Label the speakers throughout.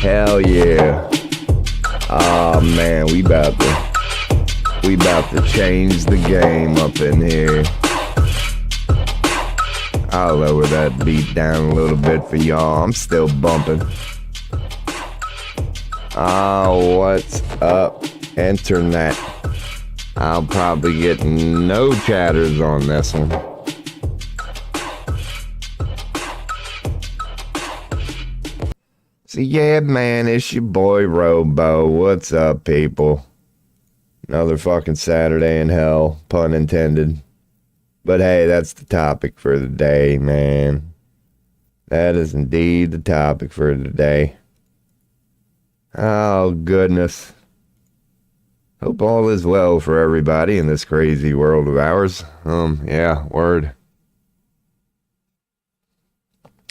Speaker 1: Hell yeah. Oh man, we about to change the game up in here. I'll lower that beat down a little bit for y'all. I'm still bumping. Oh, what's up, internet? I'll probably get no chatters on this one. So yeah, man, it's your boy Robo. What's up, people? Another fucking Saturday in hell, pun intended. But hey, that's the topic for the day, man. That is indeed the topic for the day. Oh, goodness. Hope all is well for everybody in this crazy world of ours. Yeah, word.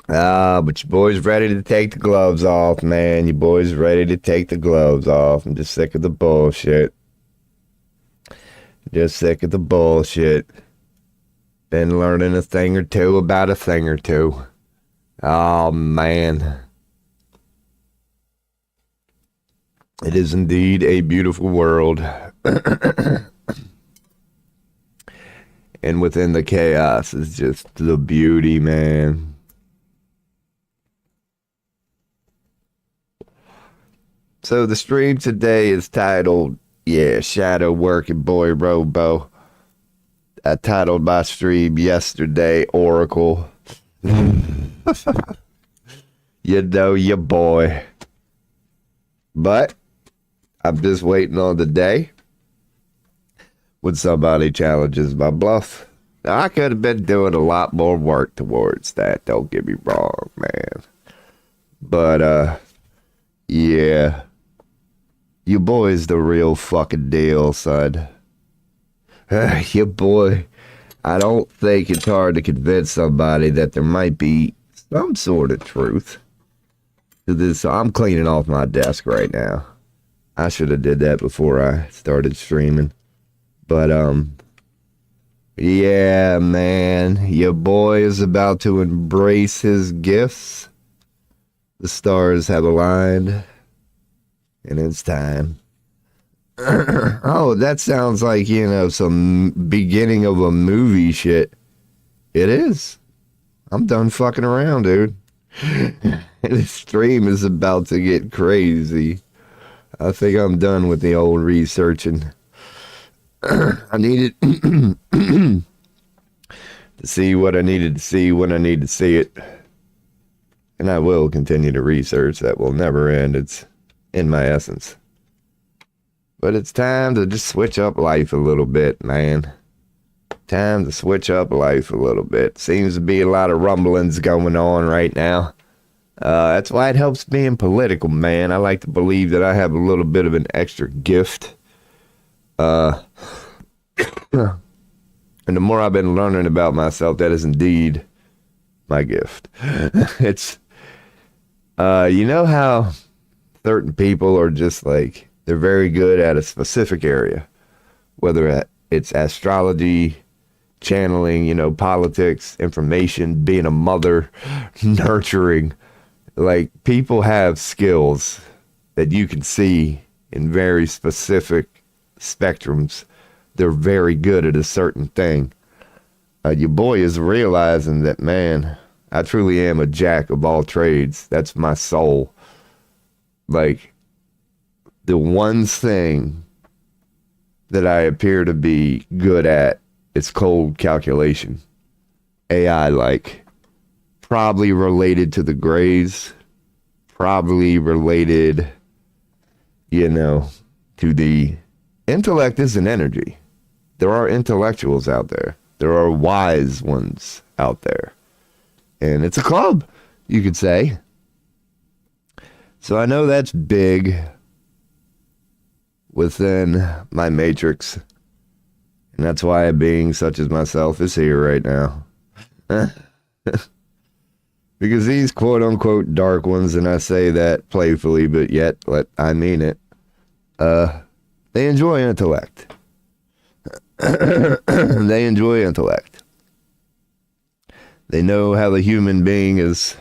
Speaker 1: But your boy's ready to take the gloves off, man. Your boy's ready to take the gloves off. I'm just sick of the bullshit. Just sick of the bullshit. Been learning a thing or two about a thing or two. Oh, man. It is indeed a beautiful world. And within the chaos is just the beauty, man. So the stream today is titled, Shadow Working Boy Robo. I titled my stream yesterday, Oracle. You know your boy. But I'm just waiting on the day when somebody challenges my bluff. Now, I could have been doing a lot more work towards that, don't get me wrong, man. But, yeah. Your boy's the real fucking deal, son. Your boy, I don't think it's hard to convince somebody that there might be some sort of truth to this. I'm cleaning off my desk right now. I should have did that before I started streaming. But, yeah, man, your boy is about to embrace his gifts. The stars have aligned. And it's time. Oh, that sounds like, some beginning of a movie shit. It is. I'm done fucking around, dude. This stream is about to get crazy. I think I'm done with the old researching. I needed to see what I needed to see when I need to see it. And I will continue to research. That will never end. It's in my essence. But it's time to just switch up life a little bit, man. Time to switch up life a little bit. Seems to be a lot of rumblings going on right now. That's why it helps being political, man. I like to believe that I have a little bit of an extra gift. And the more I've been learning about myself, that is indeed my gift. It's, you know how certain people are just like, they're very good at a specific area, whether it's astrology, channeling, politics, information, being a mother, nurturing. Like, people have skills that you can see in very specific spectrums. They're very good at a certain thing. Your boy is realizing that, man, I truly am a jack of all trades. That's my soul. Like, the one thing that I appear to be good at is cold calculation. AI-like. Probably related to the Greys. Probably related, to the intellect is an energy. There are intellectuals out there. There are wise ones out there. And it's a club, you could say. So I know that's big within my matrix. And that's why a being such as myself is here right now. Because these quote-unquote dark ones, and I say that playfully, but yet I mean it, they enjoy intellect. They enjoy intellect. They know how the human being is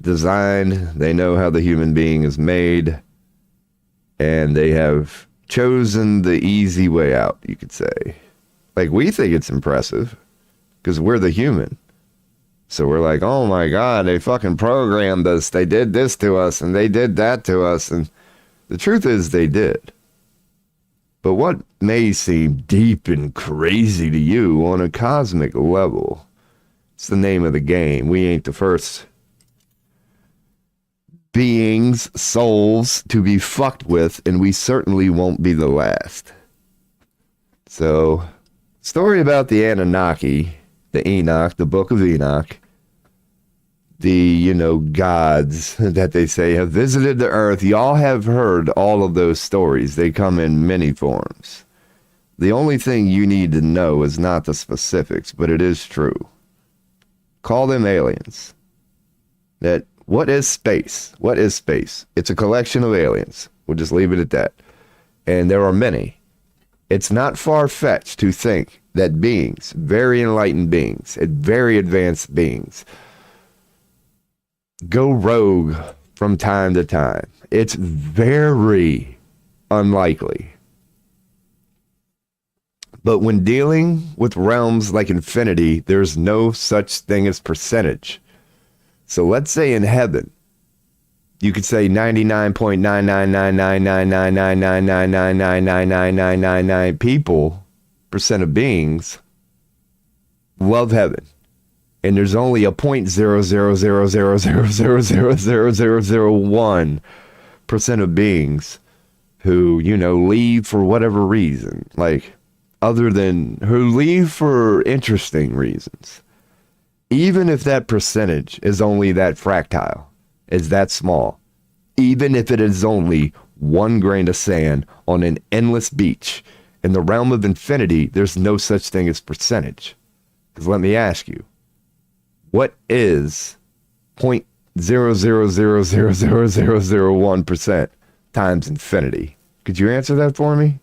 Speaker 1: design. They know how the human being is made. And they have chosen the easy way out, you could say. Like, we think it's impressive because we're the human. So we're like, oh my God, they fucking programmed us. They did this to us and they did that to us. And the truth is they did. But what may seem deep and crazy to you on a cosmic level, it's the name of the game. We ain't the first beings, souls to be fucked with, and we certainly won't be the last. So, story about the Anunnaki, the Enoch, the Book of Enoch, the, gods that they say have visited the earth. Y'all have heard all of those stories. They come in many forms. The only thing you need to know is not the specifics, but it is true. Call them aliens. What is space? What is space? It's a collection of aliens. We'll just leave it at that. And there are many. It's not far-fetched to think that beings, very enlightened beings, and very advanced beings, go rogue from time to time. It's very unlikely. But when dealing with realms like infinity, there's no such thing as percentage. So let's say in heaven, you could say 99.999999999999999 people, percent of beings, love heaven. And there's only a 0.00000000001% of beings who, leave for whatever reason. Like, other than, who leave for interesting reasons. Even if that percentage is only that fractile, is that small, even if it is only 1 grain of sand on an endless beach, in the realm of infinity, there's no such thing as percentage. Because let me ask you, what is 0.0000001% times infinity? Could you answer that for me?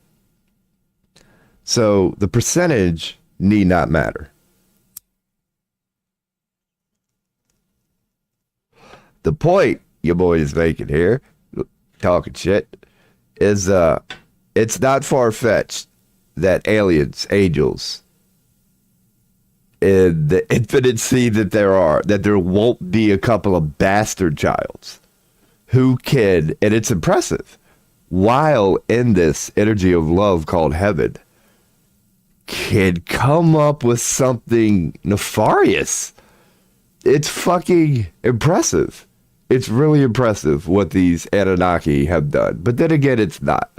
Speaker 1: So the percentage need not matter. The point your boy is making here, talking shit, is it's not far-fetched that aliens, angels, in the infinite sea that there won't be a couple of bastard childs who can, and it's impressive, while in this energy of love called heaven, can come up with something nefarious. It's fucking impressive. It's really impressive what these Anunnaki have done. But then again, it's not.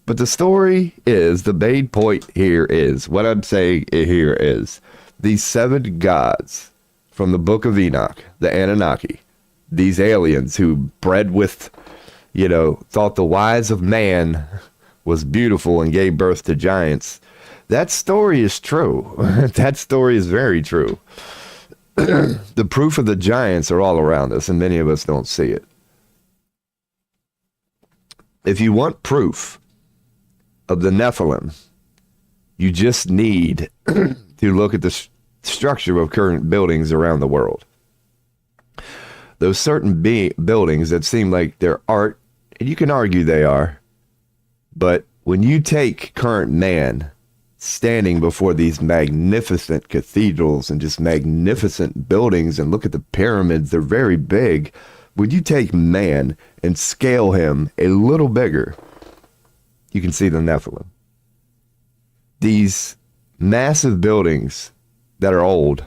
Speaker 1: But the story is, the main point here is, what I'm saying here is, these 7 gods from the Book of Enoch, the Anunnaki, these aliens who bred with, thought the wise of man was beautiful and gave birth to giants. That story is true. That story is very true. The proof of the giants are all around us, and many of us don't see it. If you want proof of the Nephilim, you just need to look at the structure of current buildings around the world. Those certain buildings that seem like they're art, and you can argue they are, but when you take current man standing before these magnificent cathedrals and just magnificent buildings and look at the pyramids, they're very big. When you take man and scale him a little bigger, you can see the Nephilim. These massive buildings that are old,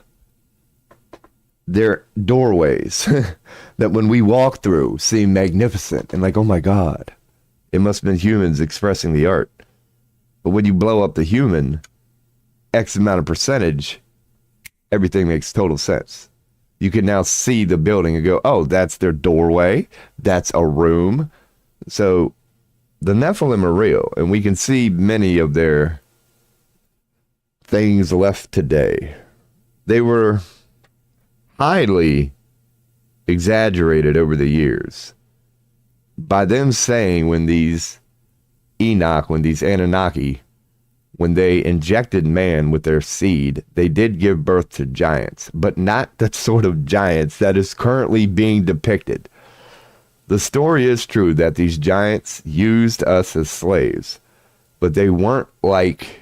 Speaker 1: they're doorways that when we walk through seem magnificent and like, oh my God, it must have been humans expressing the art. But when you blow up the human, X amount of percentage, everything makes total sense. You can now see the building and go, oh, that's their doorway. That's a room. So the Nephilim are real, and we can see many of their things left today. They were highly exaggerated over the years by them saying when these Enoch, when these Anunnaki, when they injected man with their seed, they did give birth to giants, but not the sort of giants that is currently being depicted. The story is true that these giants used us as slaves, but they weren't like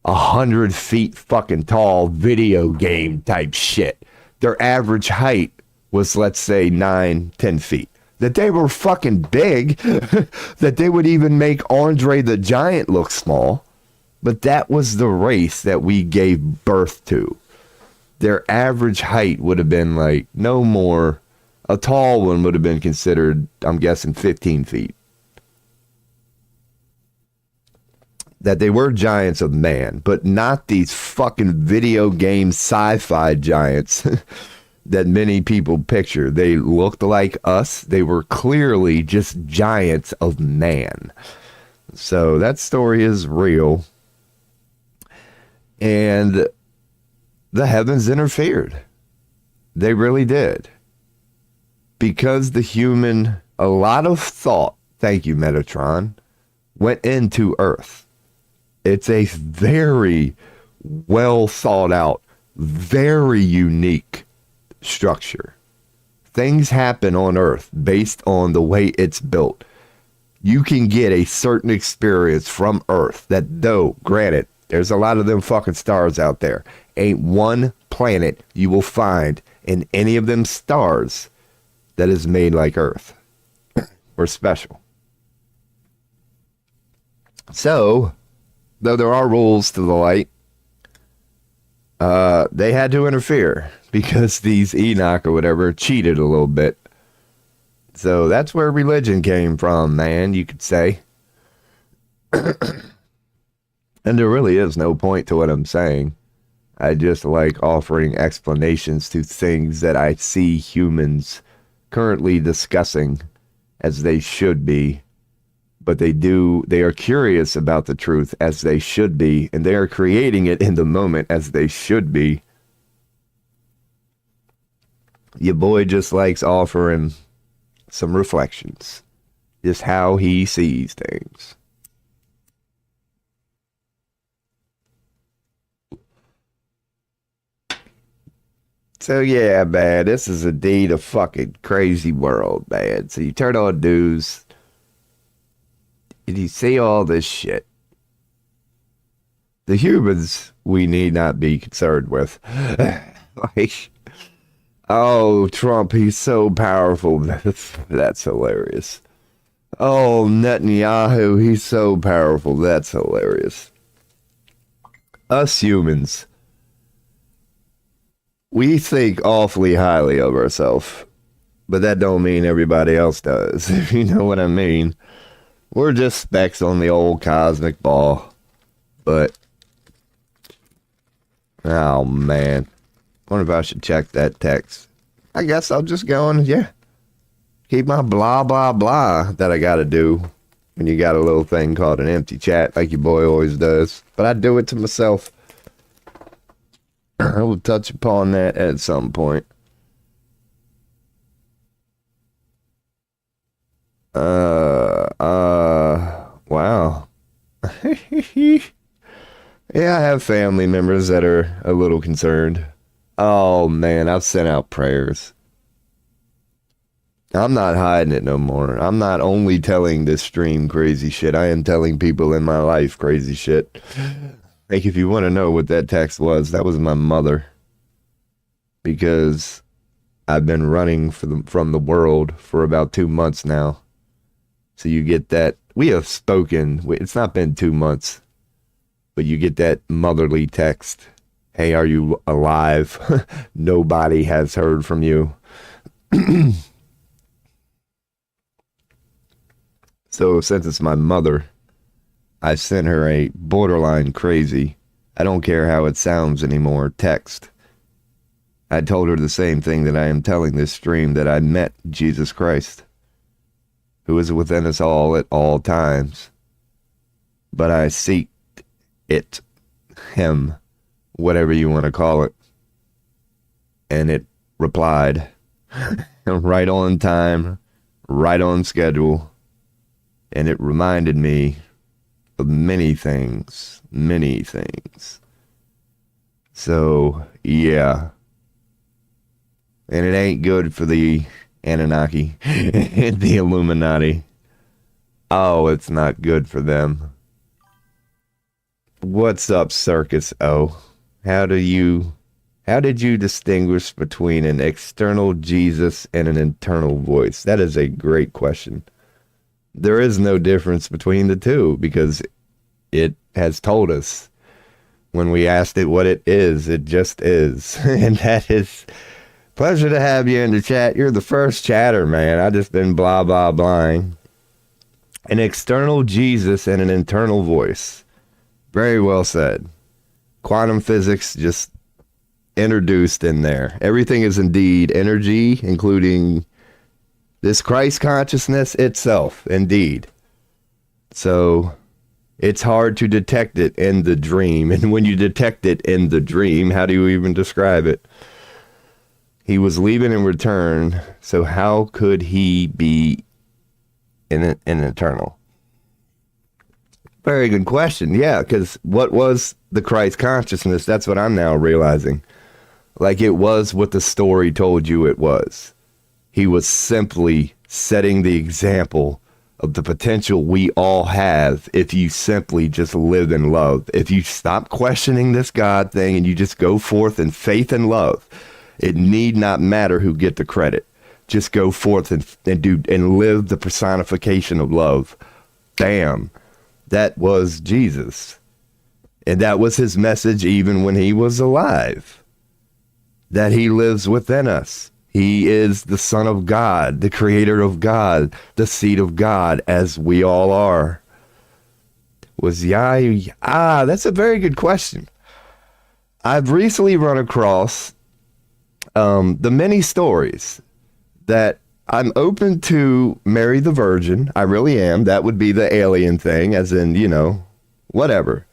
Speaker 1: 100 feet fucking tall video game type shit. Their average height was, let's say, 9-10 feet. That they were fucking big, that they would even make Andre the Giant look small. But that was the race that we gave birth to. Their average height would have been like no more. A tall one would have been considered, I'm guessing, 15 feet. That they were giants of man, but not these fucking video game sci-fi giants that many people picture. They looked like us. They were clearly just giants of man. So that story is real. And the heavens interfered. They really did. Because a lot of thought, thank you, Metatron, went into Earth. It's a very well thought out, very unique structure. Things happen on Earth based on the way it's built. You can get a certain experience from Earth that, though, granted, there's a lot of them fucking stars out there. Ain't one planet you will find in any of them stars that is made like Earth or special. So, though there are rules to the light, they had to interfere because these Enoch or whatever cheated a little bit. So that's where religion came from, man, you could say. And there really is no point to what I'm saying. I just like offering explanations to things that I see humans currently discussing as they should be. But they are curious about the truth as they should be, and they are creating it in the moment as they should be. Your boy just likes offering some reflections, just how he sees things. So yeah, man, this is indeed a fucking crazy world, man. So you turn on news, and you see all this shit. The humans we need not be concerned with. Like, oh, Trump, he's so powerful. That's hilarious. Oh, Netanyahu, he's so powerful. That's hilarious. Us humans, we think awfully highly of ourselves, but that don't mean everybody else does, if you know what I mean. We're just specks on the old cosmic ball. But, oh man, wonder if I should check that text. I guess I'll just go and, keep my blah, blah, blah that I gotta do when you got a little thing called an empty chat, like your boy always does. But I do it to myself. I will touch upon that at some point. Wow. Yeah, I have family members that are a little concerned. Oh man, I've sent out prayers. I'm not hiding it no more. I'm not only telling this stream crazy shit. I am telling people in my life crazy shit. Like, if you want to know what that text was, that was my mother. Because I've been running from the world for about 2 months now. So you get that. We have spoken. It's not been 2 months. But you get that motherly text. Hey, are you alive? Nobody has heard from you. So since it's my mother, I sent her a borderline crazy, I don't care how it sounds anymore, text. I told her the same thing that I am telling this stream, that I met Jesus Christ, who is within us all at all times. But I seek it, him, whatever you want to call it. And it replied, right on time, right on schedule. And it reminded me of many things. Many things. So, yeah. And it ain't good for the Anunnaki and the Illuminati. Oh, it's not good for them. What's up, Circus O? How did you distinguish between an external Jesus and an internal voice? That is a great question. There is no difference between the two because it has told us when we asked it what it is. It just is. And that is pleasure to have you in the chat. You're the first chatter, man. I just been blah, blah, blah. An external Jesus and an internal voice. Very well said. Quantum physics just introduced in there. Everything is indeed energy, including this Christ consciousness itself, indeed. So it's hard to detect it in the dream. And when you detect it in the dream, how do you even describe it? He was leaving in return, so how could he be an eternal? Very good question. Yeah, because what was the Christ consciousness? That's what I'm now realizing. Like, it was what the story told you it was. He was simply setting the example of the potential we all have if you simply just live in love. If you stop questioning this God thing and you just go forth in faith and love, it need not matter who get the credit. Just go forth and live the personification of love. Bam. That was Jesus. And that was his message even when he was alive. That he lives within us. He is the Son of God, the Creator of God, the seed of God, as we all are. Was Yah? That's a very good question. I've recently run across the many stories that I'm open to Mary the Virgin. I really am. That would be the alien thing, as in, whatever.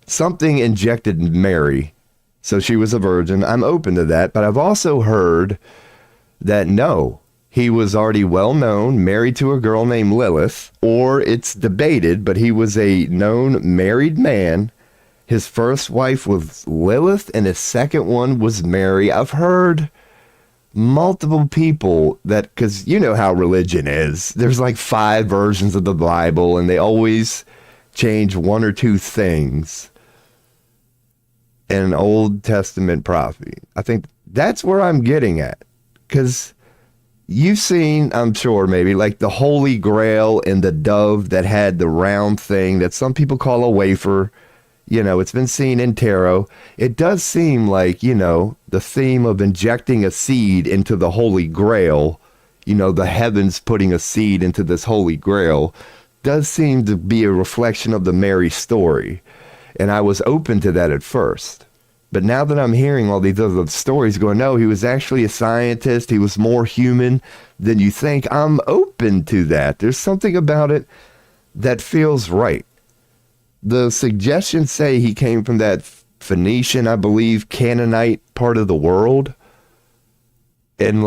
Speaker 1: Something injected Mary, so she was a virgin. I'm open to that, but I've also heard that no, he was already well known, married to a girl named Lilith, or it's debated, but he was a known married man. His first wife was Lilith, and his second one was Mary. I've heard multiple people that, because you know how religion is. There's like 5 versions of the Bible, and they always change one or two things in an Old Testament prophecy. I think that's where I'm getting at. Because you've seen, I'm sure, maybe, like the Holy Grail and the dove that had the round thing that some people call a wafer. It's been seen in tarot. It does seem like, the theme of injecting a seed into the Holy Grail, the heavens putting a seed into this Holy Grail, does seem to be a reflection of the Mary story. And I was open to that at first. But now that I'm hearing all these other stories going, no, he was actually a scientist. He was more human than you think. I'm open to that. There's something about it that feels right. The suggestions say he came from that Phoenician, I believe, Canaanite part of the world. And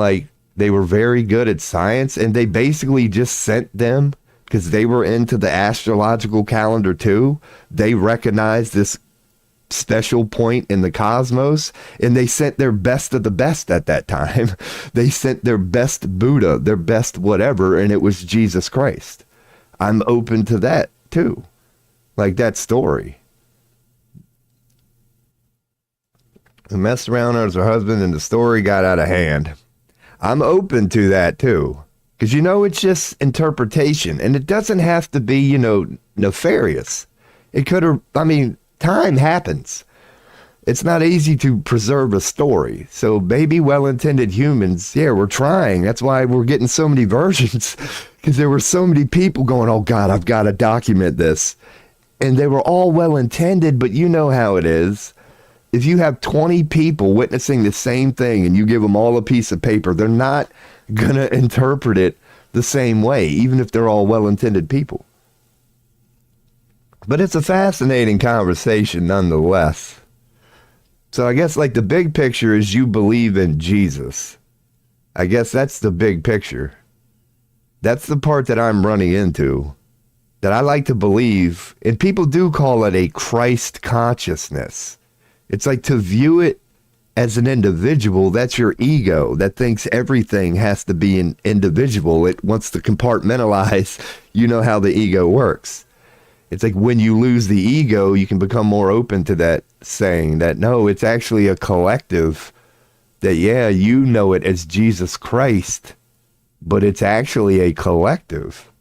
Speaker 1: they were very good at science, and they basically just sent them because they were into the astrological calendar too. They recognized this special point in the cosmos, and they sent their best of the best at that time. They sent their best Buddha, their best whatever, and it was Jesus Christ. I'm open to that too. Like that story. I messed around as her husband and the story got out of hand. I'm open to that too. Because it's just interpretation, and it doesn't have to be, nefarious. It could have, time happens. It's not easy to preserve a story. So maybe well-intended humans, we're trying. That's why we're getting so many versions, because there were so many people going, oh God, I've got to document this. And they were all well-intended, but you know how it is. If you have 20 people witnessing the same thing and you give them all a piece of paper, they're not going to interpret it the same way, even if they're all well-intended people. But it's a fascinating conversation nonetheless. So I guess the big picture is you believe in Jesus. I guess that's the big picture. That's the part that I'm running into. that I like to believe, and people do call it a Christ consciousness. It's like to view it as an individual, that's your ego that thinks everything has to be an individual. It wants to compartmentalize, you know how the ego works. It's like when you lose the ego, you can become more open to that, saying that, no, it's actually a collective, that, yeah, you know it as Jesus Christ, but it's actually a collective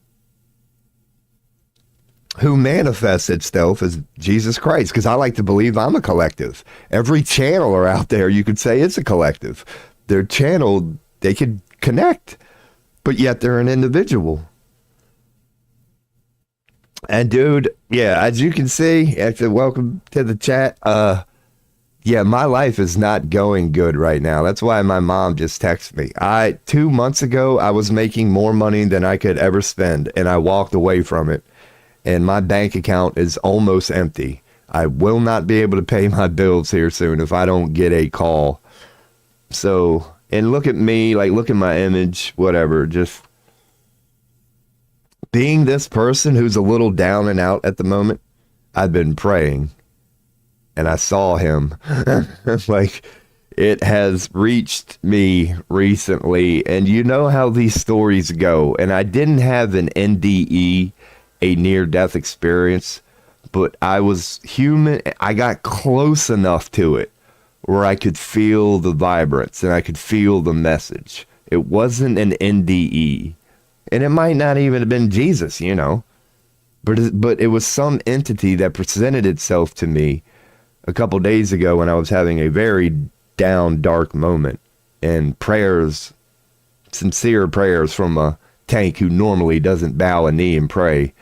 Speaker 1: who manifests itself as Jesus Christ. Because I like to believe I'm a collective. Every channeler out there, you could say it's a collective. They're channeled, they could connect, but yet they're an individual. And dude, yeah, as you can see, actually, welcome to the chat. Yeah, my life is not going good right now. That's why my mom just texted me. 2 months ago, I was making more money than I could ever spend, and I walked away from it. And my bank account is almost empty. I will not be able to pay my bills here soon if I don't get a call. So, and look at me, like, look at my image, whatever, just being this person who's a little down and out at the moment. I've been praying, and I saw him. Like, it has reached me recently, and you know how these stories go. And I didn't have an NDE, a near-death experience, but I was human. I got close enough to it where I could feel the vibrance and I could feel the message. It wasn't an NDE, and it might not even have been Jesus, you know, but it was some entity that presented itself to me a couple days ago when I was having a very down, dark moment, and prayers, sincere prayers from a tank who normally doesn't bow a knee and pray,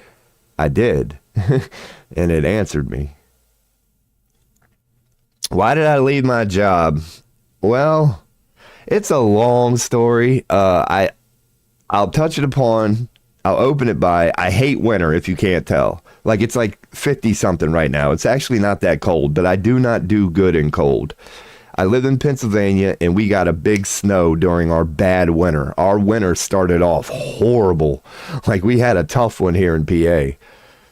Speaker 1: I did, and it answered me. Why did I leave my job? Well, it's a long story. I'll touch it upon. I'll open it by, I hate winter, if you can't tell. Like, it's like 50 something right now. It's actually not that cold, but I do not do good in cold. I live in Pennsylvania, and we got a big snow during our bad winter. Our winter started off horrible. Like, we had a tough one here in PA.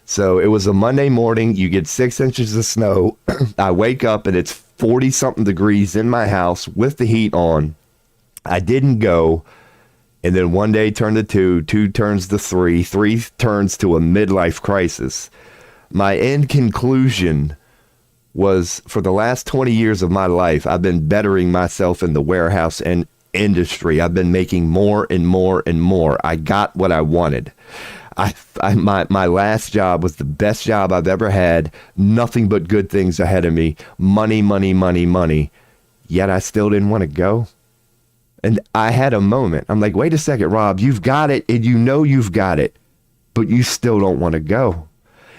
Speaker 1: So it was a Monday morning. You get 6 inches of snow. I wake up, and it's 40 something degrees in my house with the heat on. I didn't go. And then one day turned to two, two turns to three turns to a midlife crisis. My end conclusion was, for the last 20 years of my life, I've been bettering myself in the warehouse and industry. I've been making more and more and more. I got what I wanted. My last job was the best job I've ever had. Nothing but good things ahead of me. Money, money, money, money. Yet I still didn't want to go. And I had a moment. I'm like, wait a second, Rob, you've got it, and you know you've got it, but you still don't want to go.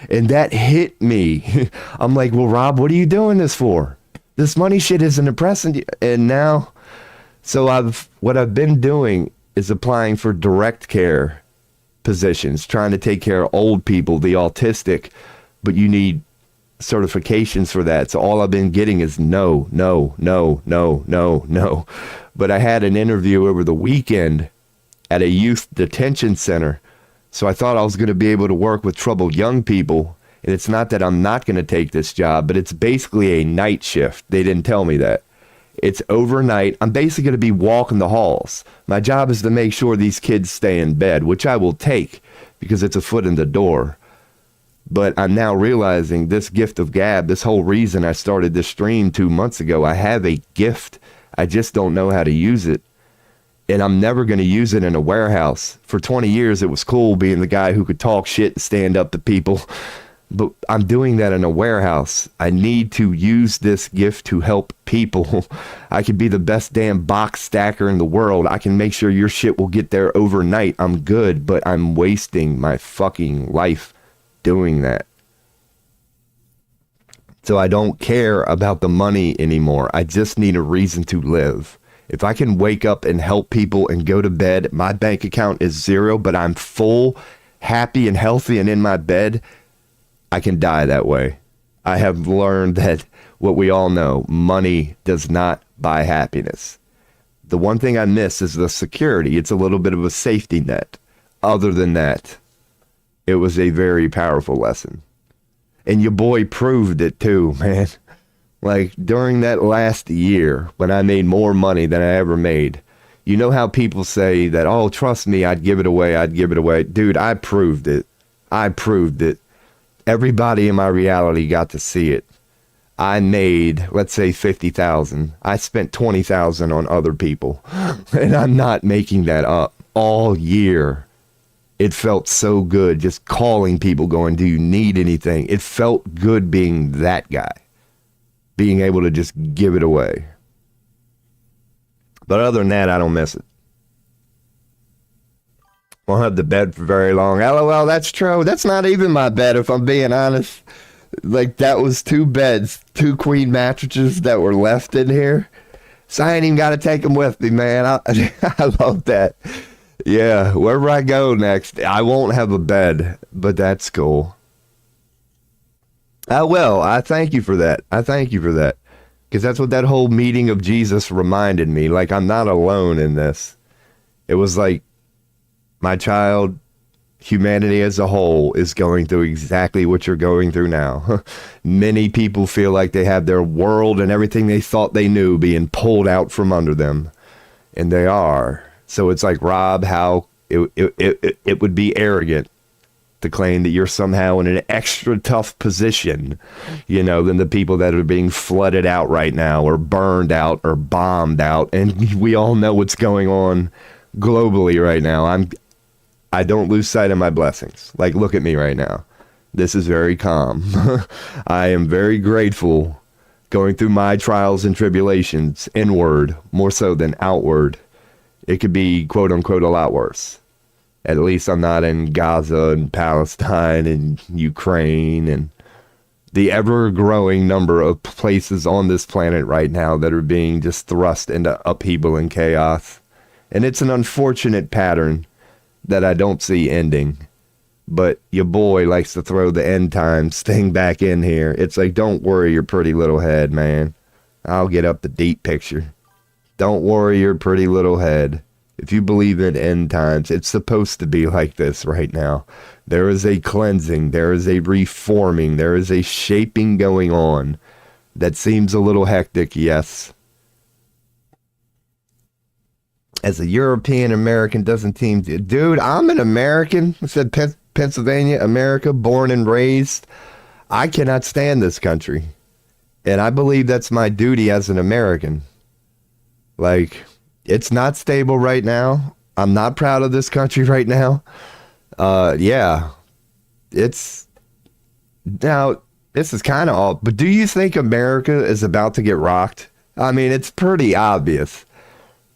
Speaker 1: And that hit me. I'm like, well, Rob, what are you doing this for? This money shit isn't impressing you. And now, so what I've been doing is applying for direct care positions, trying to take care of old people, the autistic, but you need certifications for that. So all I've been getting is no. But I had an interview over the weekend at a youth detention center. So I thought I was going to be able to work with troubled young people. And it's not that I'm not going to take this job, but it's basically a night shift. They didn't tell me that. It's overnight. I'm basically going to be walking the halls. My job is to make sure these kids stay in bed, which I will take because it's a foot in the door. But I'm now realizing this gift of gab, this whole reason I started this stream 2 months ago, I have a gift. I just don't know how to use it. And I'm never going to use it in a warehouse. For 20 years, it was cool being the guy who could talk shit and stand up to people. But I'm doing that in a warehouse. I need to use this gift to help people. I could be the best damn box stacker in the world. I can make sure your shit will get there overnight. I'm good, but I'm wasting my fucking life doing that. So I don't care about the money anymore. I just need a reason to live. If I can wake up and help people and go to bed, my bank account is zero, but I'm full, happy and healthy and in my bed, I can die that way. I have learned that what we all know, money does not buy happiness. The one thing I miss is the security. It's a little bit of a safety net. Other than that, It was a very powerful lesson. And your boy proved it too, man. Like during that last year when I made more money than I ever made, you know how people say that, oh, trust me, I'd give it away. I'd give it away. Dude, I proved it. I proved it. Everybody in my reality got to see it. I made, let's say 50,000. I spent 20,000 on other people. And I'm not making that up. All year, it felt so good just calling people going, do you need anything? It felt good being that guy. Being able to just give it away. But other than that, I don't miss it. Won't have the bed for very long. LOL, that's true. That's not even my bed, if I'm being honest. Like, that was 2 beds, 2 queen mattresses that were left in here. So I ain't even got to take them with me, man. I love that. Yeah, wherever I go next, I won't have a bed, but that's cool. I thank you for that. I thank you for that. Because that's what that whole meeting of Jesus reminded me. Like, I'm not alone in this. It was like, my child, humanity as a whole is going through exactly what you're going through now. Many people feel like they have their world and everything they thought they knew being pulled out from under them. And they are. So it's like, Rob, how it would be arrogant to claim that you're somehow in an extra tough position, you know, than the people that are being flooded out right now or burned out or bombed out. And we all know what's going on globally right now. I don't lose sight of my blessings. Like, look at me right now. This is very calm. I am very grateful going through my trials and tribulations inward more so than outward. It could be, quote unquote, a lot worse. At least I'm not in Gaza and Palestine and Ukraine and the ever-growing number of places on this planet right now that are being just thrust into upheaval and chaos. And it's an unfortunate pattern that I don't see ending. But your boy likes to throw the end times thing back in here. It's like, don't worry your pretty little head, man. I'll get up the deep picture. Don't worry your pretty little head. If you believe in end times, it's supposed to be like this right now. There is a cleansing. There is a reforming. There is a shaping going on that seems a little hectic, yes. As a European American doesn't seem to... Dude, I'm an American. I said Pennsylvania, America, born and raised. I cannot stand this country. And I believe that's my duty as an American. Like, it's not stable right now. I'm not proud of this country right now. Yeah. It's... Now, this is kind of all... But do you think America is about to get rocked? I mean, it's pretty obvious.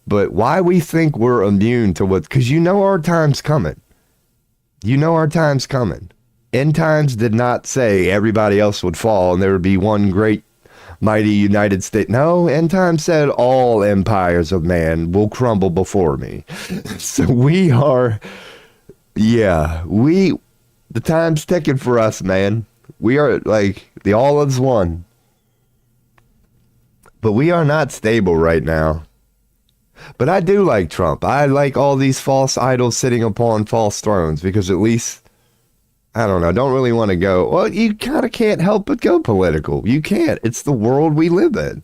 Speaker 1: But why we think we're immune to what... Because you know our time's coming. You know our time's coming. End times did not say everybody else would fall and there would be one great, mighty United States. No, end times said all empires of man will crumble before me. So we are... Yeah, the time's ticking for us, man. We are like the all is one. But we are not stable right now. But I do like Trump. I like all these false idols sitting upon false thrones because at least, I don't know, I don't really want to go, well, you kind of can't help but go political. You can't. It's the world we live in.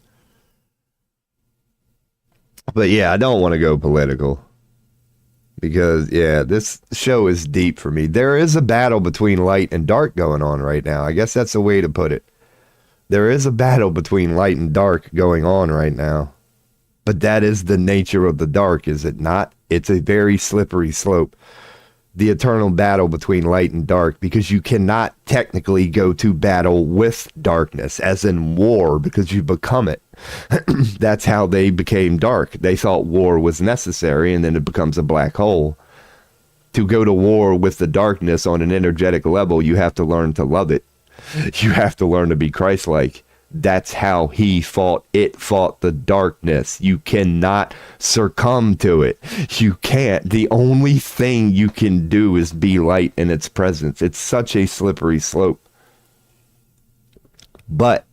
Speaker 1: But yeah, I don't want to go political because, yeah, this show is deep for me. There is a battle between light and dark going on right now. I guess that's a way to put it. There is a battle between light and dark going on right now. But that is the nature of the dark, is it not? It's a very slippery slope. The eternal battle between light and dark, because you cannot technically go to battle with darkness, as in war, because you become it. That's how they became dark. They thought war was necessary, and then it becomes a black hole. To go to war with the darkness on an energetic level, you have to learn to love it. You have to learn to be Christ-like. That's how he fought. It fought the darkness. You cannot succumb to it. You can't. The only thing you can do is be light in its presence. It's such a slippery slope. But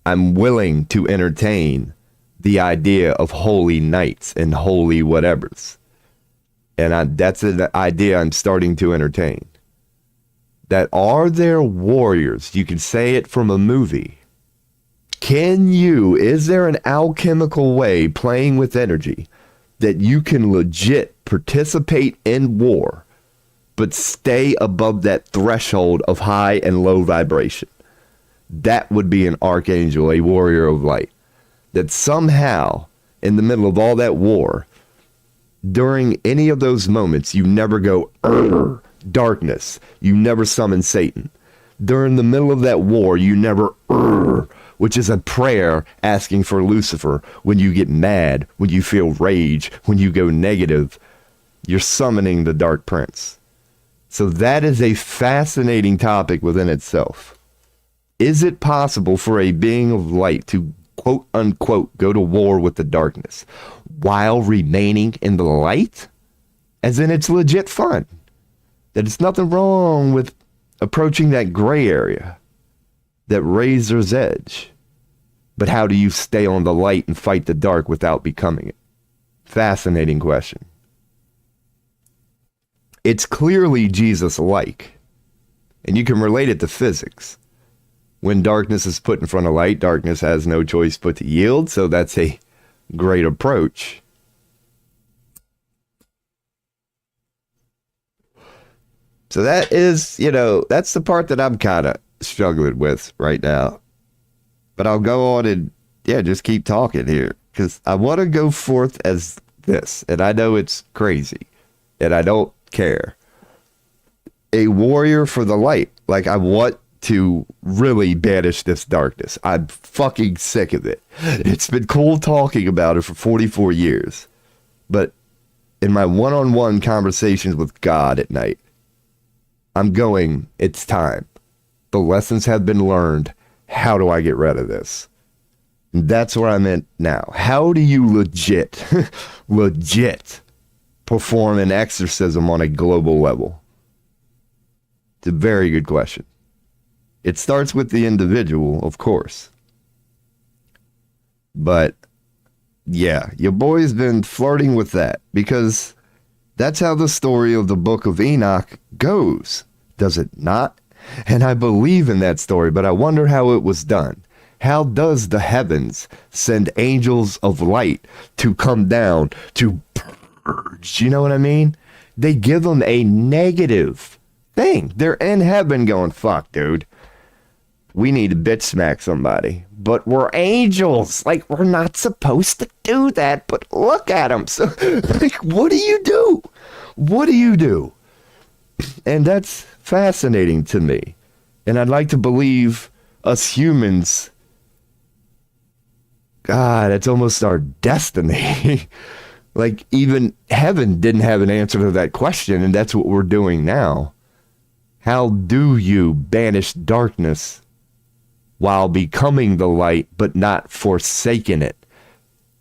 Speaker 1: I'm willing to entertain the idea of holy nights and holy whatevers. And that's an idea I'm starting to entertain. that are there warriors. You can say it from a movie. Is there an alchemical way playing with energy that you can legit participate in war, but stay above that threshold of high and low vibration? That would be an archangel, a warrior of light. That somehow, in the middle of all that war, during any of those moments, you never go, darkness. You never summon Satan. During the middle of that war, you never, which is a prayer asking for Lucifer. When you get mad, when you feel rage, when you go negative, you're summoning the Dark Prince. So that is a fascinating topic within itself. Is it possible for a being of light to, quote unquote, go to war with the darkness while remaining in the light? As in, it's legit fun. That it's nothing wrong with approaching that gray area, that razor's edge. But how do you stay on the light and fight the dark without becoming it? Fascinating question. It's clearly Jesus-like, and you can relate it to physics. When darkness is put in front of light, darkness has no choice but to yield, so that's a great approach. So that is, that's the part that I'm kind of struggling with right now. But I'll go on and, just keep talking here, because I want to go forth as this, and I know it's crazy, and I don't care. A warrior for the light. Like, I want to really banish this darkness. I'm fucking sick of it. It's been cool talking about it for 44 years. But in my one-on-one conversations with God at night, I'm going, it's time. The lessons have been learned. How do I get rid of this? And that's where I'm at now. How do you legit perform an exorcism on a global level? It's a very good question. It starts with the individual, of course. But, your boy's been flirting with that, because that's how the story of the book of Enoch goes, does it not? And I believe in that story, but I wonder how it was done. How does the heavens send angels of light to come down to purge? You know what I mean? They give them a negative thing. They're in heaven going, fuck, dude. We need to bitch smack somebody. But we're angels. Like, we're not supposed to do that. But look at them. So, like, what do you do? What do you do? And that's fascinating to me. And I'd like to believe us humans, God, it's almost our destiny. Like, even heaven didn't have an answer to that question, and that's what we're doing now. How do you banish darkness while becoming the light, but not forsaking it?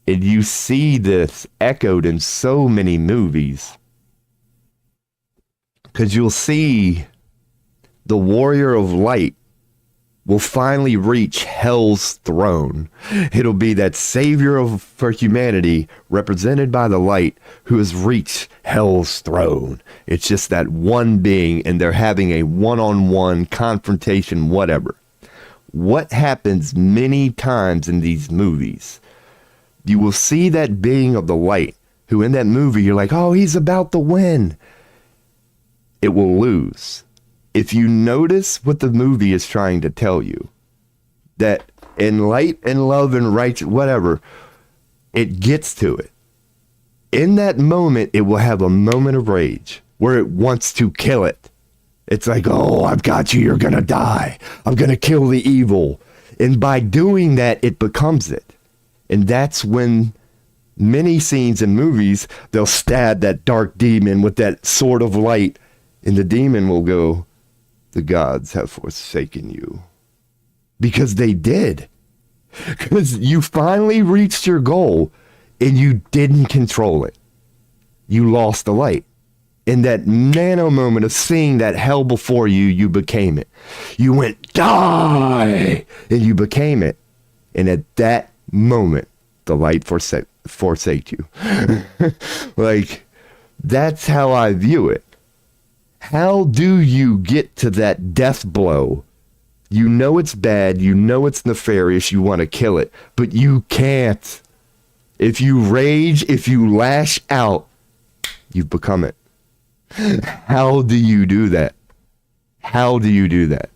Speaker 1: And you see this echoed in so many movies. Because you'll see the warrior of light will finally reach hell's throne. It'll be that savior for humanity, represented by the light, who has reached hell's throne. It's just that one being, and they're having a one-on-one confrontation, whatever. What happens many times in these movies, you will see that being of the light, who in that movie, you're like, oh, he's about to win. It will lose. If you notice what the movie is trying to tell you, that in light and love and righteous, whatever, it gets to it. In that moment, it will have a moment of rage where it wants to kill it. It's like, oh, I've got you. You're going to die. I'm going to kill the evil. And by doing that, it becomes it. And that's when many scenes in movies, they'll stab that dark demon with that sword of light. And the demon will go, the gods have forsaken you. Because they did. Because you finally reached your goal and you didn't control it. You lost the light. In that nano moment of seeing that hell before you, you became it. You went, die! And you became it. And at that moment, the light forsake you. Like, that's how I view it. How do you get to that death blow? You know it's bad, you know it's nefarious, you want to kill it, but you can't. If you rage, if you lash out, you've become it. How do you do that? How do you do that?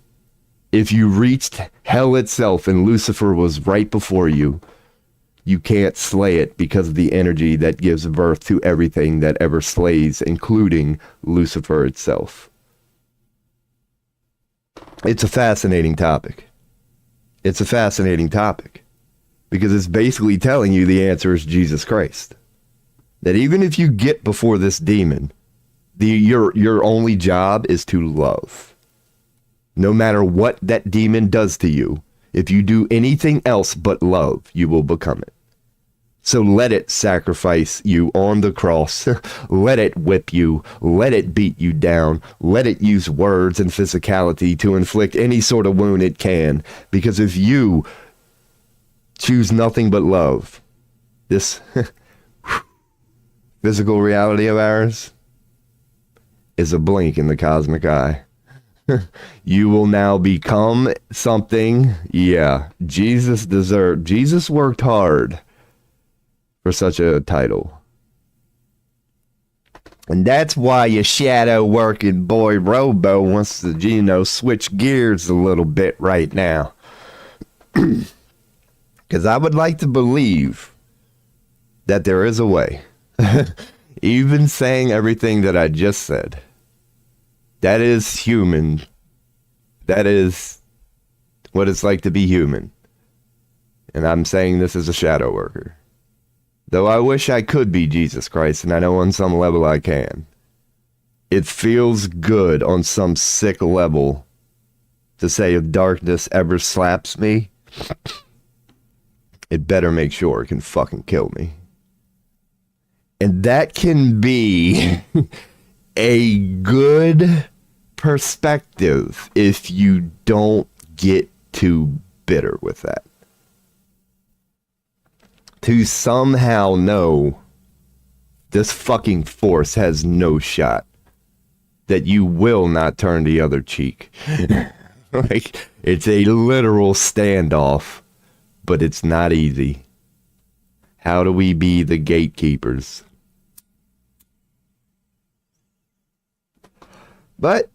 Speaker 1: If you reached hell itself and Lucifer was right before you, you can't slay it because of the energy that gives birth to everything that ever slays, including Lucifer itself. It's a fascinating topic. It's a fascinating topic because it's basically telling you the answer is Jesus Christ. That even if you get before this demon, your only job is to love. No matter what that demon does to you, if you do anything else but love, you will become it. So let it sacrifice you on the cross. Let it whip you. Let it beat you down. Let it use words and physicality to inflict any sort of wound it can. Because if you choose nothing but love, this physical reality of ours is a blink in the cosmic eye. You will now become something. Yeah, Jesus worked hard for such a title. And that's why your shadow working boy Robo wants to, switch gears a little bit right now. Because I would like to believe that there is a way. Even saying everything that I just said. That is human. That is what it's like to be human. And I'm saying this as a shadow worker. Though I wish I could be Jesus Christ, and I know on some level I can. It feels good on some sick level to say if darkness ever slaps me, it better make sure it can fucking kill me. And that can be a good perspective if you don't get too bitter with that. To somehow know this fucking force has no shot, that you will not turn the other cheek. Like, it's a literal standoff, but it's not easy. How do we be the gatekeepers? But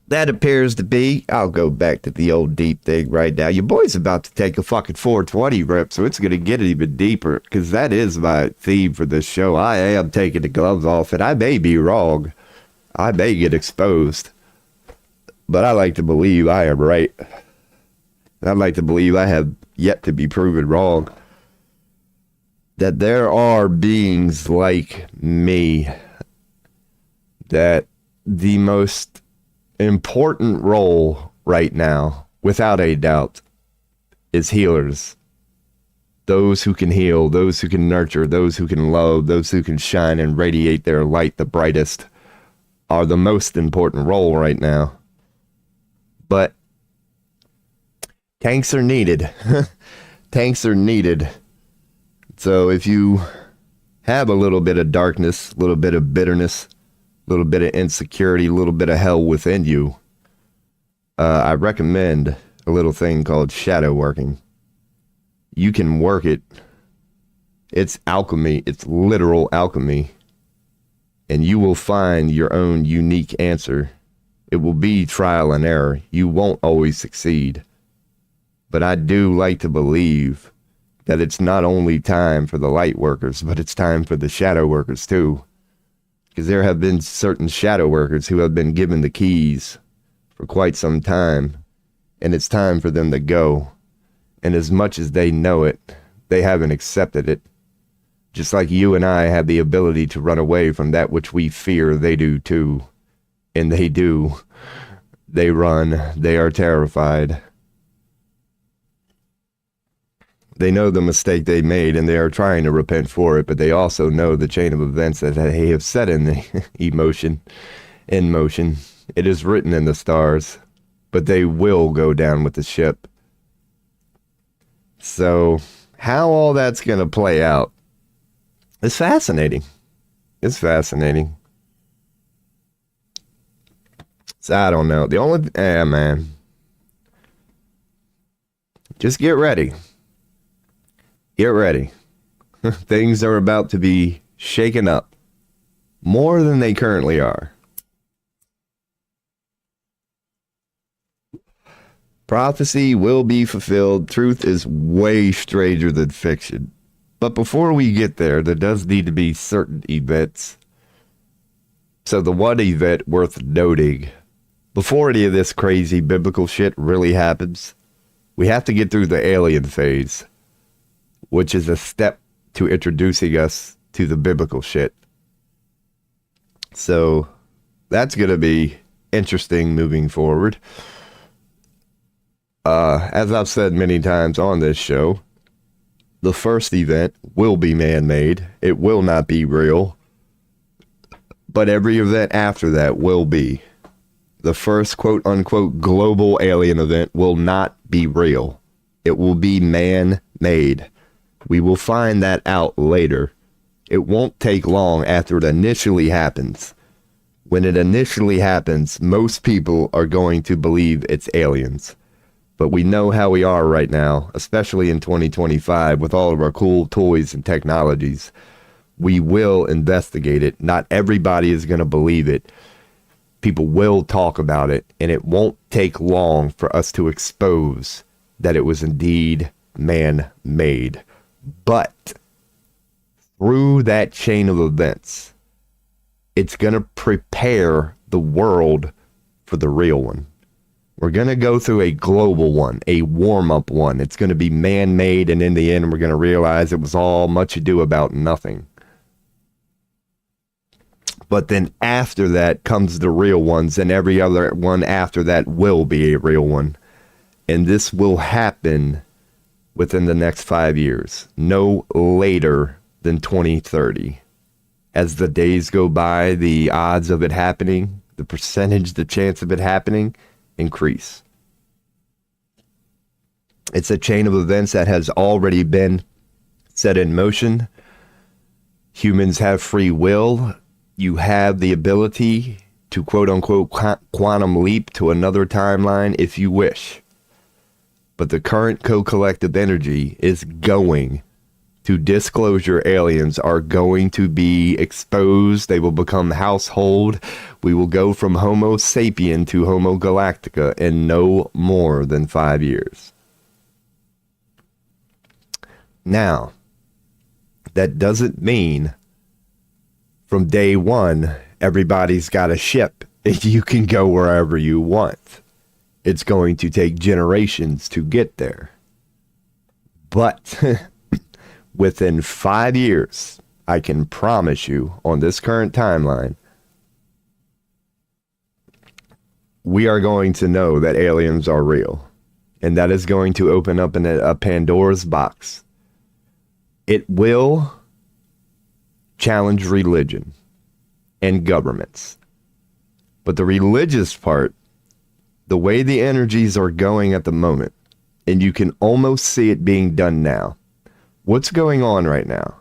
Speaker 1: that appears to be, I'll go back to the old deep thing right now. Your boy's about to take a fucking 420 rip, so it's going to get even deeper, because that is my theme for this show. I am taking the gloves off, and I may be wrong. I may get exposed. But I like to believe I am right. I'd like to believe I have yet to be proven wrong. That there are beings like me that the most important role right now, without a doubt, is healers. Those who can heal, those who can nurture, those who can love, those who can shine and radiate their light the brightest are the most important role right now. But tanks are needed. Tanks are needed. So if you have a little bit of darkness, a little bit of bitterness, a little bit of insecurity, a little bit of hell within you, I recommend a little thing called shadow working. You can work it. It's alchemy. It's literal alchemy. And you will find your own unique answer. It will be trial and error. You won't always succeed. But I do like to believe that it's not only time for the light workers, but it's time for the shadow workers too. Because there have been certain shadow workers who have been given the keys for quite some time, and it's time for them to go. And as much as they know it, they haven't accepted it. Just like you and I have the ability to run away from that which we fear, they do too. And they do. They run. They are terrified. They know the mistake they made, and they are trying to repent for it, but they also know the chain of events that they have set in the in motion. It is written in the stars, but they will go down with the ship. So, how all that's going to play out is fascinating. It's fascinating. So I don't know. The only, man, just get ready. Get ready. Things are about to be shaken up more than they currently are. Prophecy will be fulfilled. Truth is way stranger than fiction. But before we get there does need to be certain events. So the one event worth noting, before any of this crazy biblical shit really happens, we have to get through the alien phase, which is a step to introducing us to the biblical shit. So that's going to be interesting moving forward. As I've said many times on this show, the first event will be man-made. It will not be real. But every event after that will be. The first quote-unquote global alien event will not be real. It will be man-made. We will find that out later. It won't take long after it initially happens. When it initially happens, most people are going to believe it's aliens. But we know how we are right now, especially in 2025 with all of our cool toys and technologies. We will investigate it. Not everybody is going to believe it. People will talk about it, and it won't take long for us to expose that it was indeed man-made. But through that chain of events, it's going to prepare the world for the real one. We're going to go through a global one, a warm-up one. It's going to be man-made, and in the end, we're going to realize it was all much ado about nothing. But then after that comes the real ones, and every other one after that will be a real one. And this will happen within the next 5 years, no later than 2030. As the days go by, the odds of it happening, the percentage, the chance of it happening, increase. It's a chain of events that has already been set in motion. Humans have free will. You have the ability to quote unquote quantum leap to another timeline if you wish. But the current co-collective energy is going to disclosure. Aliens are going to be exposed. They will become household. We will go from Homo sapien to Homo galactica in no more than 5 years. Now, that doesn't mean from day one, everybody's got a ship and you can go wherever you want. It's going to take generations to get there. But within 5 years, I can promise you on this current timeline, we are going to know that aliens are real. And that is going to open up a Pandora's box. It will challenge religion and governments. But the religious part, the way the energies are going at the moment, and you can almost see it being done now. What's going on right now?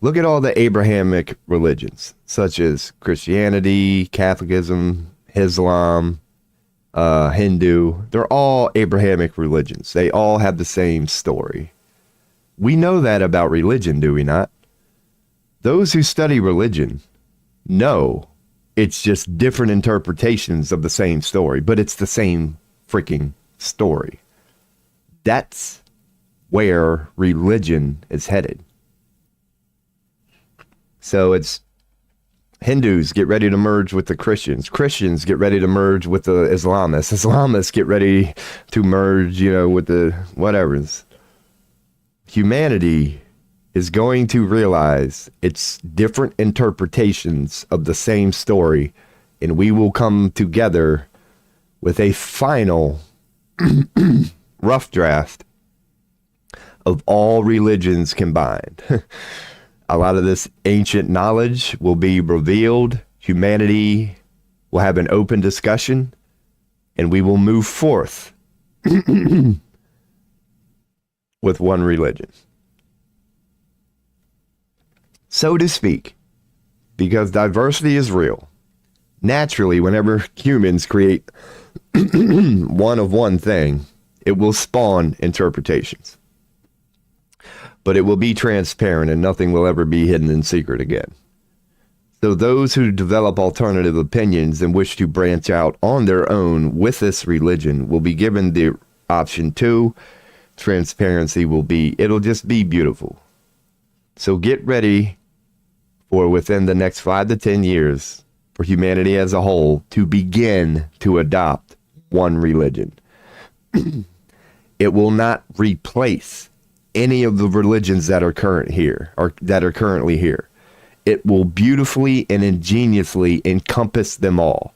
Speaker 1: Look at all the Abrahamic religions, such as Christianity, Catholicism, Islam, Hindu. They're all Abrahamic religions. They all have the same story. We know that about religion, do we not? Those who study religion know it's just different interpretations of the same story, but it's the same freaking story. That's where religion is headed. So it's Hindus get ready to merge with the Christians. Christians get ready to merge with the Islamists. Islamists get ready to merge, with the whatevers. Humanity is going to realize it's different interpretations of the same story, and we will come together with a final rough draft of all religions combined. A lot of this ancient knowledge will be revealed. Humanity will have an open discussion, and we will move forth with one religion, so to speak, because diversity is real. Naturally, whenever humans create one of one thing, it will spawn interpretations. But it will be transparent and nothing will ever be hidden in secret again. So those who develop alternative opinions and wish to branch out on their own with this religion will be given the option to. Transparency will be, it'll just be beautiful. So get ready for within the next 5 to 10 years for humanity as a whole to begin to adopt one religion. It will not replace any of the religions that are current here or that are currently here. It will beautifully and ingeniously encompass them all.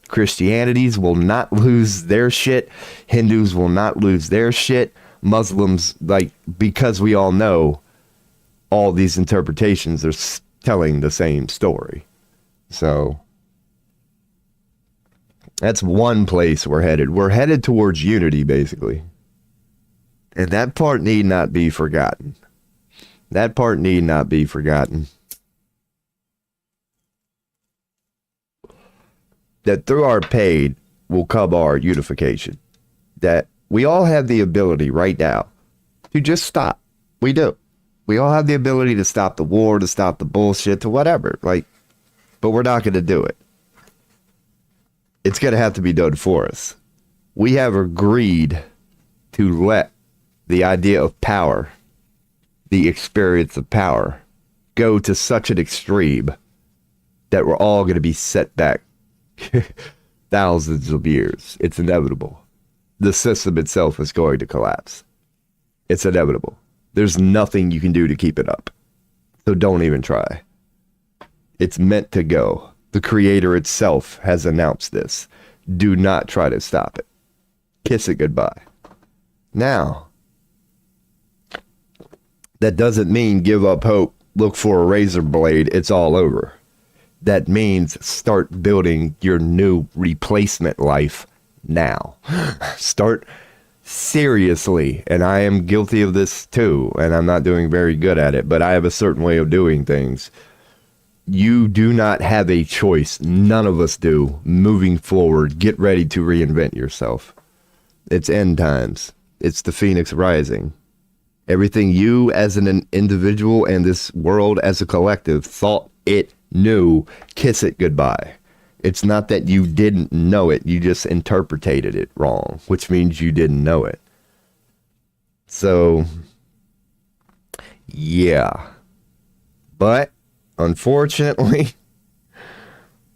Speaker 1: Christianities will not lose their shit. Hindus will not lose their shit. Muslims, like, because we all know all these interpretations are telling the same story. So that's one place we're headed. We're headed towards unity, basically. And that part need not be forgotten. That part need not be forgotten. That through our pain will come our unification. That we all have the ability right now to just stop. We do. We all have the ability to stop the war, to stop the bullshit, to whatever. Like, but we're not going to do it. It's going to have to be done for us. We have agreed to let the idea of power, the experience of power, go to such an extreme that we're all going to be set back thousands of years. It's inevitable. The system itself is going to collapse. It's inevitable. There's nothing you can do to keep it up. So don't even try. It's meant to go. The creator itself has announced this. Do not try to stop it. Kiss it goodbye. Now, that doesn't mean give up hope, look for a razor blade, it's all over. That means start building your new replacement life now. Start seriously, and I am guilty of this too, and I'm not doing very good at it, but I have a certain way of doing things. You do not have a choice. None of us do. Moving forward, get ready to reinvent yourself. It's end times. It's the Phoenix Rising. Everything you as an individual and this world as a collective thought it knew, kiss it goodbye. It's not that you didn't know it, you just interpreted it wrong, which means you didn't know it. So, yeah. But, unfortunately,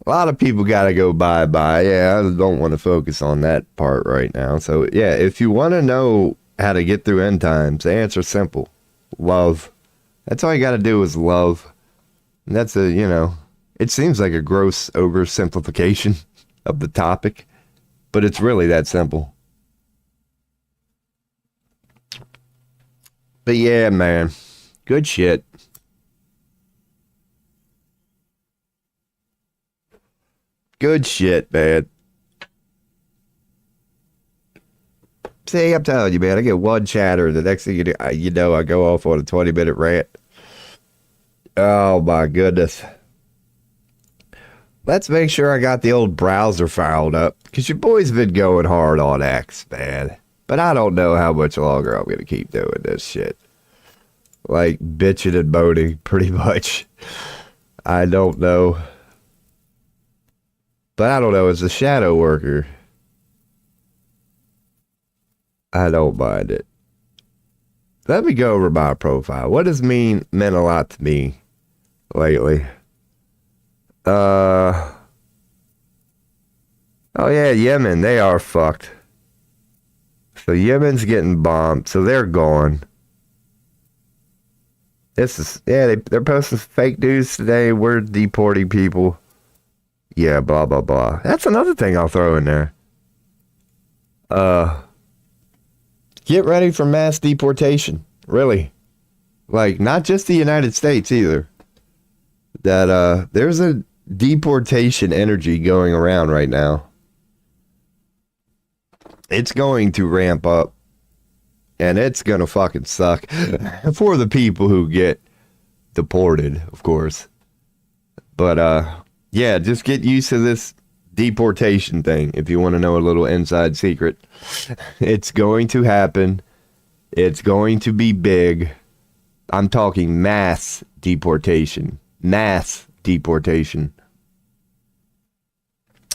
Speaker 1: a lot of people got to go bye-bye. Yeah, I don't want to focus on that part right now. So, yeah, if you want to know how to get through end times, the answer's simple. Love. That's all you got to do is love. And that's it seems like a gross oversimplification of the topic, but it's really that simple. But yeah, man, good shit. Good shit, man. See, I'm telling you, man, I get one chatter. The next thing you know, I go off on a 20-minute rant. Oh, my goodness. Let's make sure I got the old browser fired up, because your boy's been going hard on X, man. But I don't know how much longer I'm going to keep doing this shit. Like, bitching and moaning, pretty much. I don't know. But I don't know, as a shadow worker, I don't mind it. Let me go over my profile. What does meant a lot to me lately? Oh yeah, Yemen, they are fucked. So Yemen's getting bombed, so they're gone. They're posting fake news today. We're deporting people. Yeah, blah, blah, blah. That's another thing I'll throw in there. Get ready for mass deportation. Really. Like, not just the United States either. That, there's a deportation energy going around right now. It's going to ramp up. And it's going to fucking suck. For the people who get deported, of course. But, Yeah, just get used to this deportation thing if you want to know a little inside secret. It's going to happen. It's going to be big. I'm talking mass deportation. Mass deportation.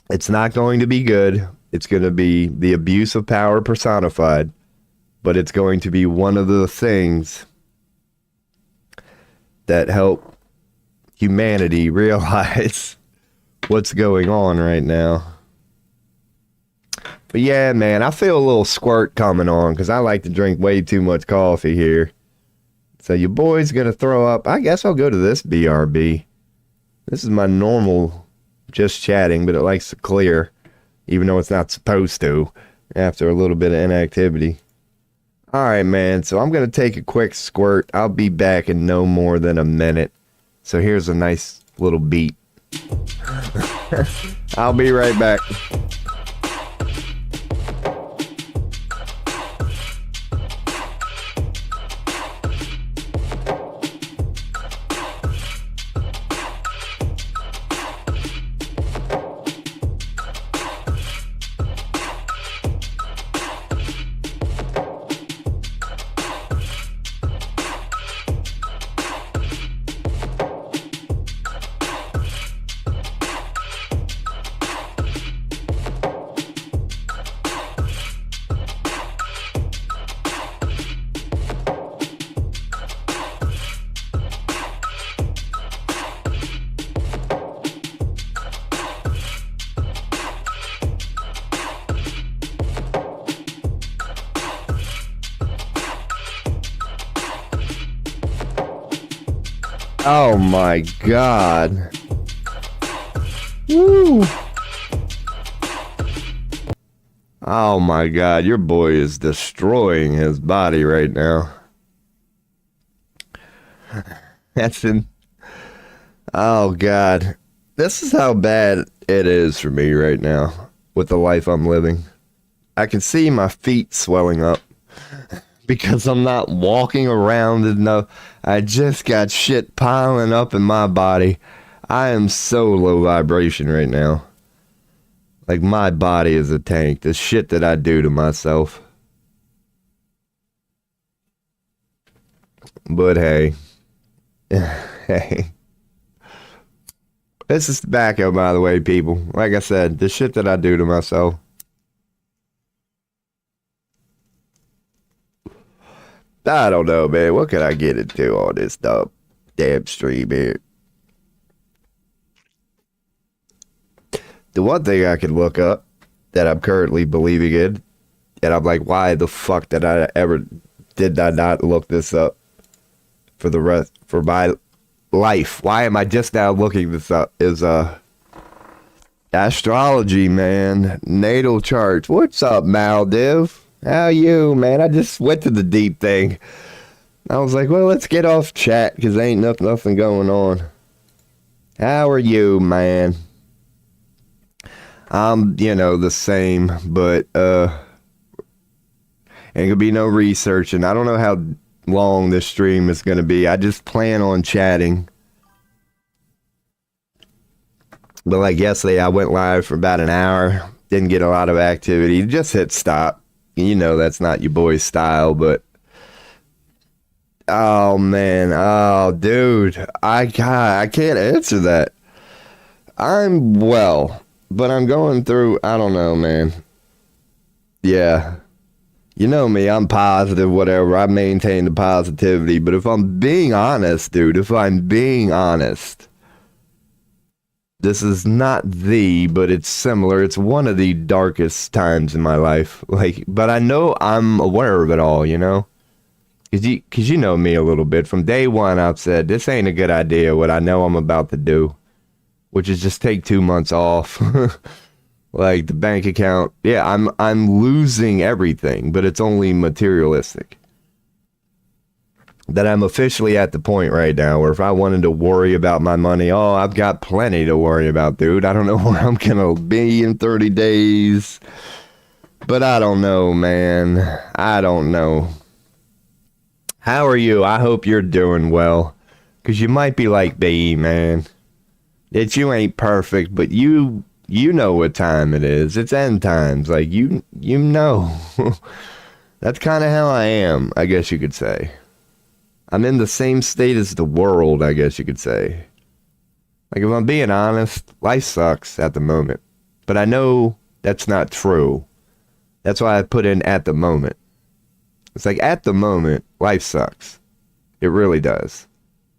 Speaker 1: It's not going to be good. It's going to be the abuse of power personified. But it's going to be one of the things that help humanity realize what's going on right now. But yeah, man, I feel a little squirt coming on because I like to drink way too much coffee here. So your boy's going to throw up. I guess I'll go to this BRB. This is my normal just chatting, but it likes to clear, even though it's not supposed to, after a little bit of inactivity. All right, man, so I'm going to take a quick squirt. I'll be back in no more than a minute. So here's a nice little beat. I'll be right back. Oh my God. Woo. Oh my God, your boy is destroying his body right now. That's in. Oh God. This is how bad it is for me right now with the life I'm living. I can see my feet swelling up because I'm not walking around enough. I just got shit piling up in my body. I am so low vibration right now. Like my body is a tank. The shit that I do to myself. But hey. Hey. This is tobacco, by the way, people. Like I said, the shit that I do to myself. I don't know, man. What can I get into on this damn stream here? The one thing I can look up that I'm currently believing in, and I'm like, why the fuck did I not look this up for my life? Why am I just now looking this up? Is astrology, man. Natal charts. What's up, Maldiv? How you, man? I just went to the deep thing. I was like, well, let's get off chat because ain't nothing going on. How are you, man? I'm, the same, but ain't gonna be no research, and I don't know how long this stream is gonna be. I just plan on chatting. But like yesterday, I went live for about an hour. Didn't get a lot of activity. Just hit stop. That's not your boy's style, but oh man, oh dude, I can't answer that. I'm well, but I'm going through, I don't know, man. Yeah. You know me, I'm positive, whatever. I maintain the positivity, but if I'm being honest, dude, this is not but it's similar. It's one of the darkest times in my life. But I know I'm aware of it all, Because you know me a little bit. From day one, I've said, this ain't a good idea, what I know I'm about to do. Which is just take 2 months off. Like, the bank account. Yeah, I'm losing everything, but it's only materialistic. That I'm officially at the point right now where if I wanted to worry about my money, I've got plenty to worry about, dude. I don't know where I'm gonna be in 30 days. But I don't know, man. I don't know. How are you? I hope you're doing well. Because you might be like me, man. That you ain't perfect, but you know what time it is. It's end times. Like you know. That's kind of how I am, I guess you could say. I'm in the same state as the world, I guess you could say. Like, if I'm being honest, life sucks at the moment. But I know that's not true. That's why I put in at the moment. It's like, at the moment, life sucks. It really does.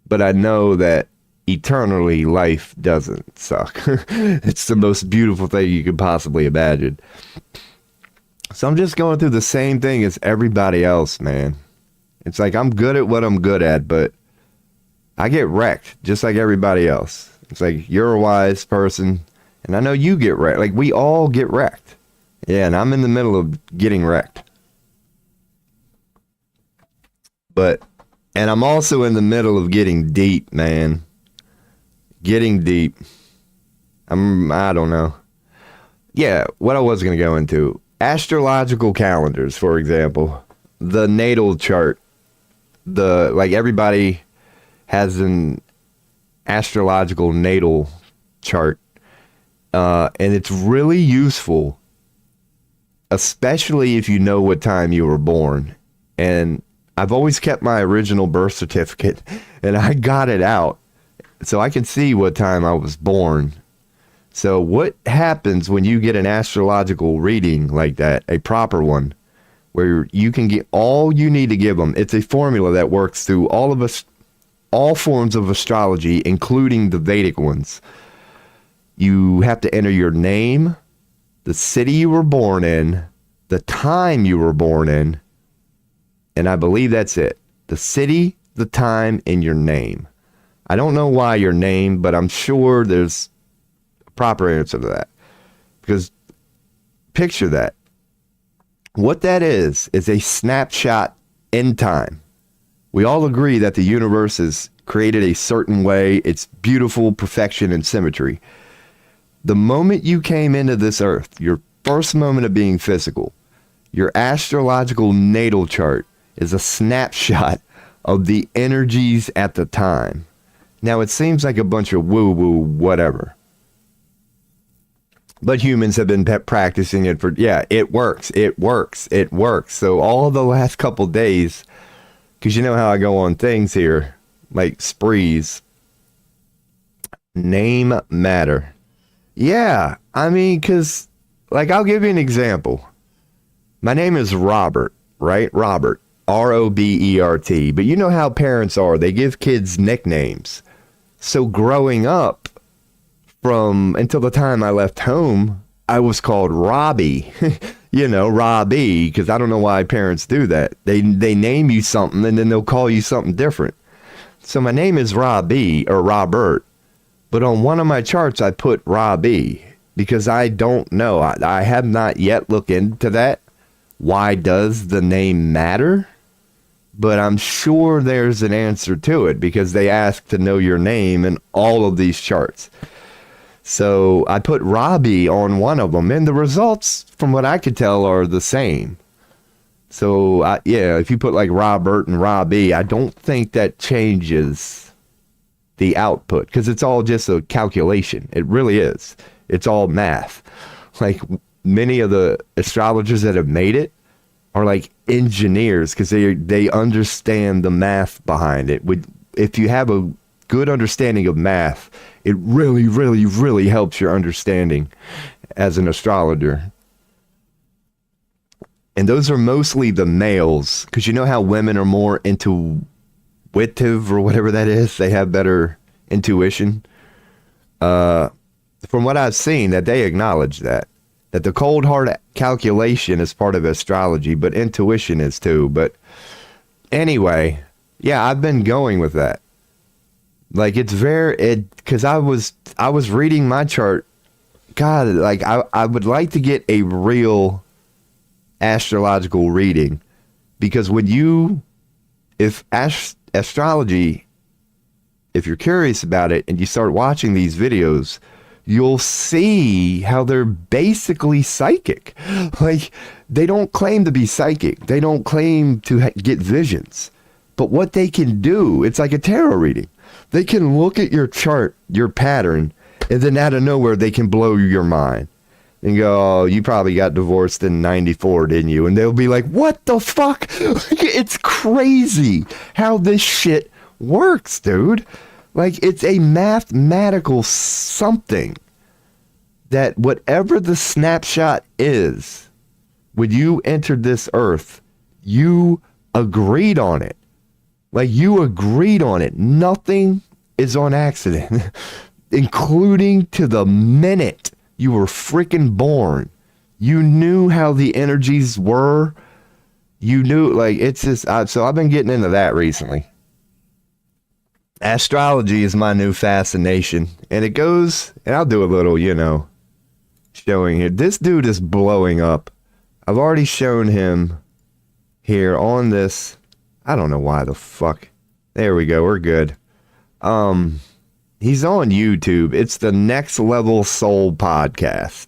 Speaker 1: But I know that eternally, life doesn't suck. It's the most beautiful thing you could possibly imagine. So I'm just going through the same thing as everybody else, man. It's like, I'm good at what I'm good at, but I get wrecked just like everybody else. It's like, you're a wise person, and I know you get wrecked. Like, we all get wrecked. Yeah, and I'm in the middle of getting wrecked. And I'm also in the middle of getting deep, man. Getting deep. I don't know. Yeah, what I was going to go into. Astrological calendars, for example. The natal chart. Like, everybody has an astrological natal chart. And it's really useful, especially if you know what time you were born. And I've always kept my original birth certificate, and I got it out so I can see what time I was born. So what happens when you get an astrological reading like that, a proper one, where you can get all you need to give them? It's a formula that works through all forms of astrology, including the Vedic ones. You have to enter your name, the city you were born in, the time you were born in, and I believe that's it. The city, the time, and your name. I don't know why your name, but I'm sure there's a proper answer to that. Because picture that. What that is a snapshot in time. We all agree that the universe is created a certain way. It's beautiful, perfection, and symmetry. The moment you came into this earth, your first moment of being physical, your astrological natal chart is a snapshot of the energies at the time. Now, it seems like a bunch of woo-woo whatever. But humans have been practicing it for, it works. So all the last couple days, because you know how I go on things here, like sprees. Name matter. Yeah, I mean, because, like, I'll give you an example. My name is Robert, right? Robert. Robert. But you know how parents are. They give kids nicknames. So growing up, from until the time I left home, I was called Robbie. Robbie, because I don't know why parents do that. They name you something and then they'll call you something different. So my name is Robbie or Robert, but on one of my charts I put Robbie because I don't know. I have not yet looked into that. Why does the name matter? But I'm sure there's an answer to it because they ask to know your name in all of these charts. So I put Robbie on one of them, and the results, from what I could tell, are the same. So, if you put like Robert and Robbie, I don't think that changes the output because it's all just a calculation. It really is. It's all math. Like, many of the astrologers that have made it are like engineers because they understand the math behind it. If you have a good understanding of math, it really, really, really helps your understanding as an astrologer. And those are mostly the males, because you know how women are more intuitive or whatever that is. They have better intuition. From what I've seen, that they acknowledge that the cold hard calculation is part of astrology, but intuition is too. But anyway, yeah, I've been going with that. Like, because I was reading my chart. God, like, I would like to get a real astrological reading, because if astrology, if you're curious about it and you start watching these videos, you'll see how they're basically psychic. Like, they don't claim to be psychic. They don't claim to get visions. But what they can do, it's like a tarot reading. They can look at your chart, your pattern, And then out of nowhere, they can blow your mind and go, oh, you probably got divorced in 94, didn't you? And they'll be like, what the fuck? It's crazy how this shit works, dude. Like, it's a mathematical something that whatever the snapshot is, when you entered this earth, you agreed on it. Like, you agreed on it. Nothing is on accident, including to the minute you were freaking born. You knew how the energies were. You knew, like, it's just, so I've been getting into that recently. Astrology is my new fascination. And it goes, and I'll do a little, showing here. This dude is blowing up. I've already shown him here on this. I don't know why the fuck. There we go. We're good. He's on YouTube. It's the Next Level Soul podcast.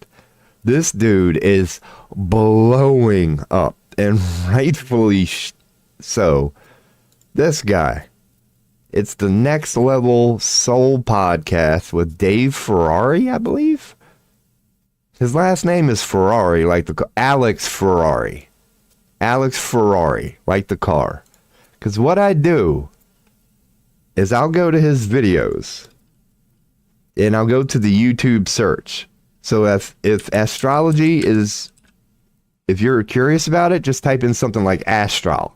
Speaker 1: This dude is blowing up, and rightfully so. This guy. It's the Next Level Soul podcast with Dave Ferrari, I believe. His last name is Ferrari, like the Alex Ferrari. Alex Ferrari, like the car. Because what I do is I'll go to his videos and I'll go to the YouTube search. So if astrology is, if you're curious about it, just type in something like astral.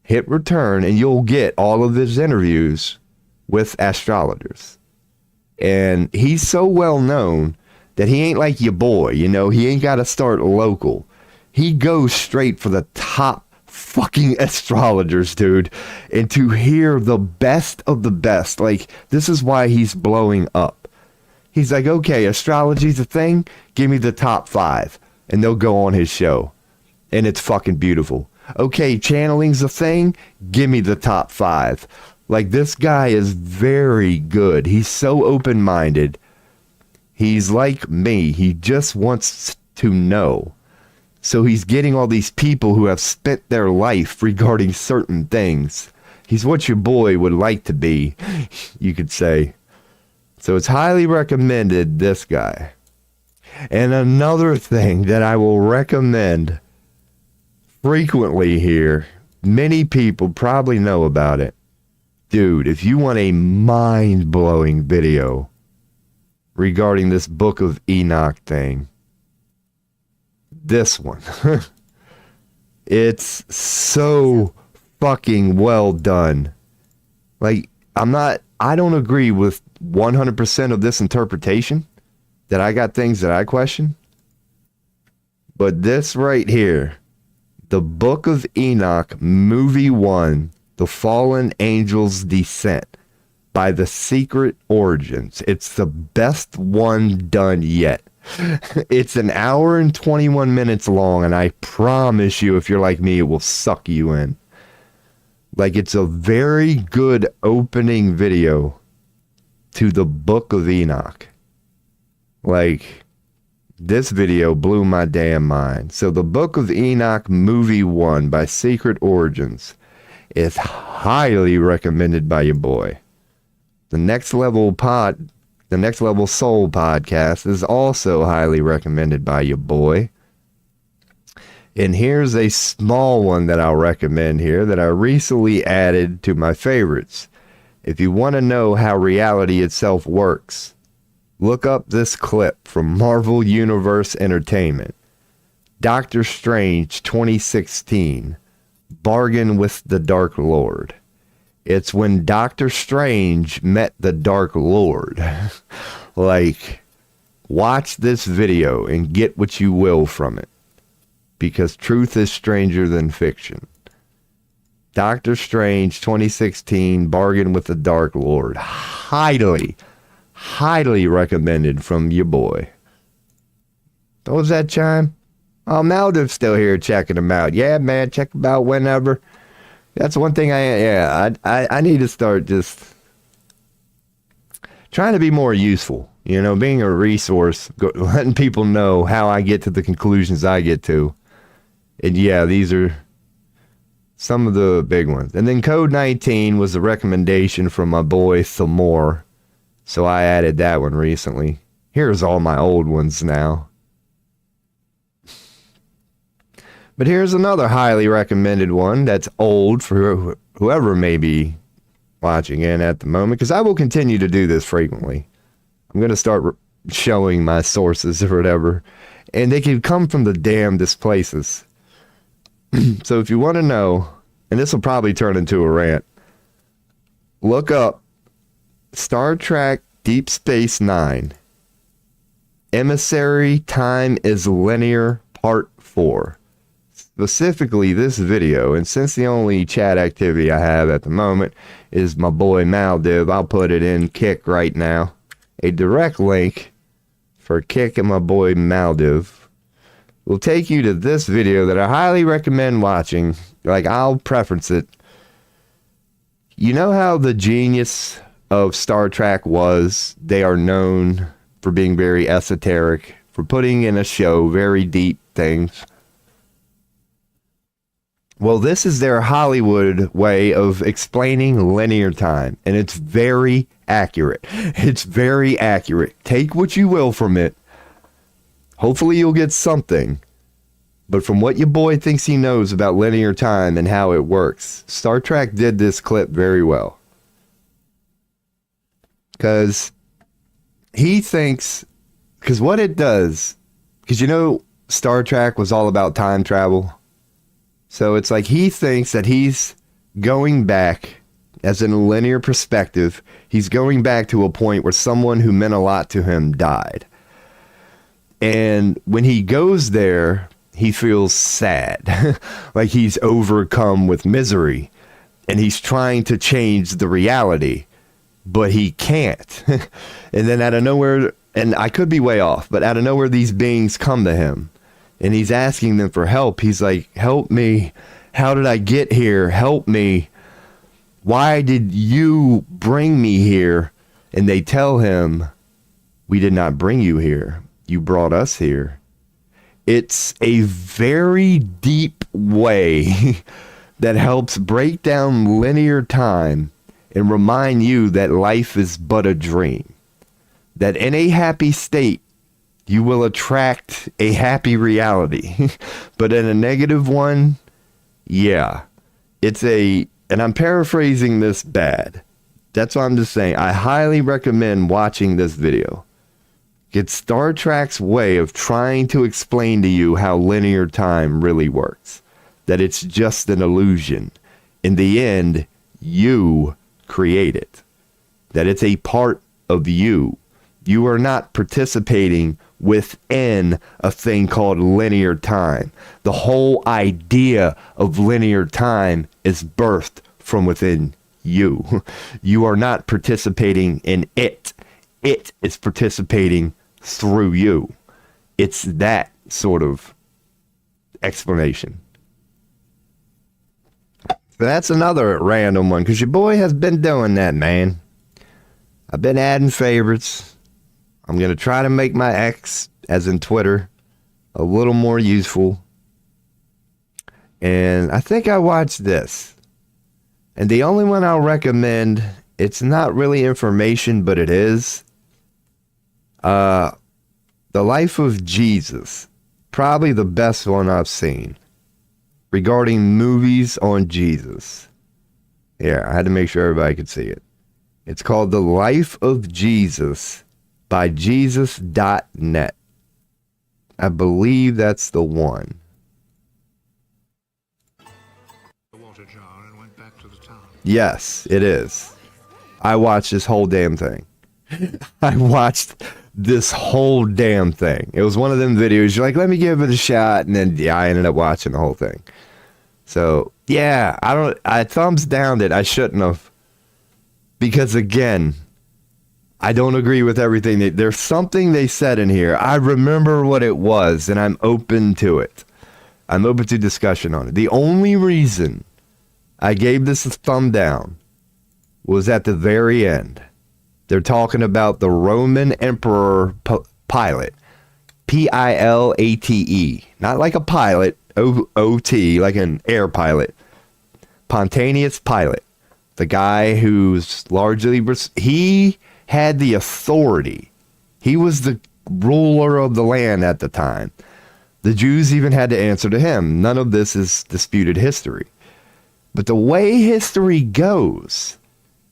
Speaker 1: Hit return and you'll get all of his interviews with astrologers. And he's so well known that he ain't like your boy, he ain't got to start local. He goes straight for the top fucking astrologers, dude. And to hear the best of the best, like, this is why he's blowing up. He's like, okay, astrology's a thing, give me the top 5. And they'll go on his show. And it's fucking beautiful. Okay, channeling's a thing, give me the top 5. Like, this guy is very good. He's so open-minded. He's like me. He just wants to know. So he's getting all these people who have spent their life regarding certain things. He's what your boy would like to be, you could say. So it's highly recommended, this guy. And another thing that I will recommend frequently here, many people probably know about it. Dude, if you want a mind-blowing video regarding this Book of Enoch thing, this one. It's so fucking well done. Like, I don't agree with 100% of this interpretation, that I got things that I question. But this right here, the Book of Enoch, Movie 1, The Fallen Angel's Descent, by The Secret Origins. It's the best one done yet. It's an hour and 21 minutes long, and I promise you, if you're like me, it will suck you in. Like, it's a very good opening video to the Book of Enoch. Like, this video blew my damn mind. So the Book of Enoch Movie 1 by Secret Origins is highly recommended by your boy. The Next Level Soul podcast is also highly recommended by your boy. And here's a small one that I'll recommend here that I recently added to my favorites. If you want to know how reality itself works, look up this clip from Marvel Universe Entertainment. Doctor Strange 2016, Bargain with the Dark Lord. It's when Doctor Strange met the Dark Lord. Like, watch this video and get what you will from it. Because truth is stranger than fiction. Doctor Strange 2016, Bargain with the Dark Lord. Highly recommended from your boy. What was that chime? Oh, Meldiv's still here checking them out. Yeah, man, check them out whenever. That's one thing I need to start just trying to be more useful. Being a resource, letting people know how I get to the conclusions I get to. And yeah, these are some of the big ones. And then Code 19 was a recommendation from my boy Thamor. So I added that one recently. Here's all my old ones now. But here's another highly recommended one that's old for whoever may be watching in at the moment, because I will continue to do this frequently. I'm going to start showing my sources or whatever, and they can come from the damnedest places. So if you want to know, and this will probably turn into a rant, look up Star Trek Deep Space Nine, Emissary Time is Linear Part 4. Specifically this video, and since the only chat activity I have at the moment is my boy Maldiv, I'll put it in Kick right now. A direct link for Kick and my boy Maldiv will take you to this video that I highly recommend watching. Like, I'll preference it. You know how the genius of Star Trek was? They are known for being very esoteric, for putting in a show very deep things. Well, this is their Hollywood way of explaining linear time, and it's very accurate. It's very accurate. Take what you will from it. Hopefully you'll get something. But from what your boy thinks he knows about linear time and how it works, Star Trek did this clip very well. Because he thinks, because what it does, because you know Star Trek was all about time travel. So it's like he thinks that he's going back, as in a linear perspective, he's going back to a point where someone who meant a lot to him died. And when he goes there, he feels sad, like he's overcome with misery, and he's trying to change the reality, but he can't. And then out of nowhere, and I could be way off, but out of nowhere, these beings come to him, and he's asking them for help. He's like, help me. How did I get here? Help me. Why did you bring me here? And they tell him, we did not bring you here. You brought us here. It's a very deep way that helps break down linear time and remind you that life is but a dream. That in a happy state, you will attract a happy reality. But in a negative one, yeah. And I'm paraphrasing this bad. That's what I'm just saying. I highly recommend watching this video. It's Star Trek's way of trying to explain to you how linear time really works. That it's just an illusion. In the end, you create it. That it's a part of you. You are not participating within a thing called linear time. The whole idea of linear time is birthed from within you. You are not participating in it. It is participating through you. It's that sort of explanation. So that's another random one, because your boy has been doing that, man. I've been adding favorites. I'm going to try to make my X, as in Twitter, a little more useful. And I think I watched this. And the only one I'll recommend, it's not really information, but it is. The Life of Jesus. Probably the best one I've seen regarding movies on Jesus. Yeah, I had to make sure everybody could see it. It's called The Life of Jesus by Jesus.net. I believe that's the one. Yes, it is. I watched this whole damn thing. I watched this whole damn thing. It was one of them videos. You're like, let me give it a shot. And then, yeah, I ended up watching the whole thing. So, yeah, I thumbs downed it. I shouldn't have. Because, again, I don't agree with everything. There's something they said in here. I remember what it was, and I'm open to it. I'm open to discussion on it. The only reason I gave this a thumb down was at the very end. They're talking about the Roman Emperor Pilate. Pilate. Not like a pilot, O-T, like an air pilot. Pontius Pilate. The guy who's largely... He had the authority. He was the ruler of the land at the time. The Jews even had to answer to him. None of this is disputed history. But the way history goes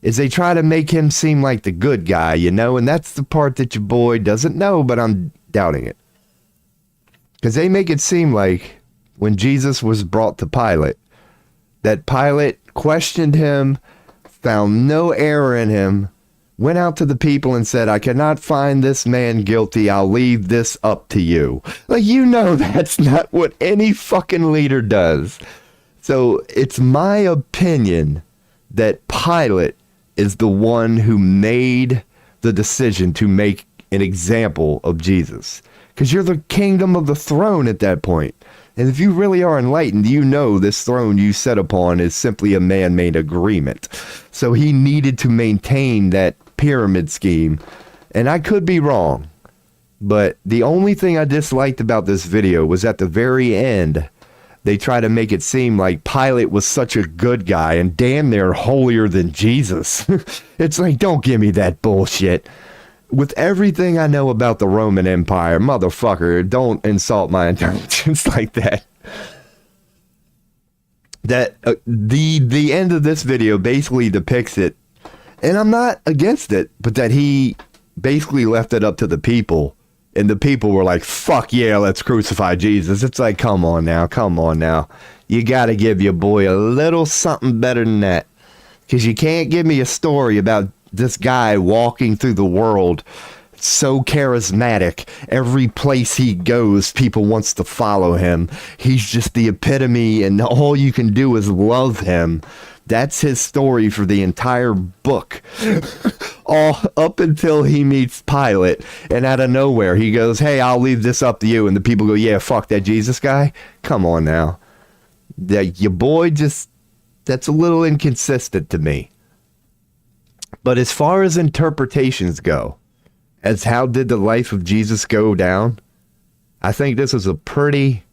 Speaker 1: is they try to make him seem like the good guy, you know, and that's the part that your boy doesn't know, but I'm doubting it. Because they make it seem like when Jesus was brought to Pilate, that Pilate questioned him, found no error in him, went out to the people and said, I cannot find this man guilty. I'll leave this up to you. Like, you know, that's not what any fucking leader does. So it's my opinion that Pilate is the one who made the decision to make an example of Jesus. Because you're the kingdom of the throne at that point. And if you really are enlightened, you know this throne you set upon is simply a man-made agreement. So he needed to maintain that pyramid scheme. And I could be wrong. But the only thing I disliked about this video was at the very end, they try to make it seem like Pilate was such a good guy and damn near holier than Jesus. It's like, don't give me that bullshit. With everything I know about the Roman Empire, motherfucker, don't insult my intelligence like that. That the end of this video basically depicts it, and I'm not against it, but that he basically left it up to the people. And the people were like, fuck yeah, let's crucify Jesus. It's like, come on now. You got to give your boy a little something better than that. Because you can't give me a story about this guy walking through the world so charismatic. Every place he goes, people wants to follow him. He's just the epitome, and all you can do is love him. That's his story for the entire book. All up until he meets Pilate, and out of nowhere he goes, hey, I'll leave this up to you. And the people go, yeah, fuck that Jesus guy. Come on now. Your boy just, that's a little inconsistent to me. But as far as interpretations go, as how did the life of Jesus go down, I think this is a pretty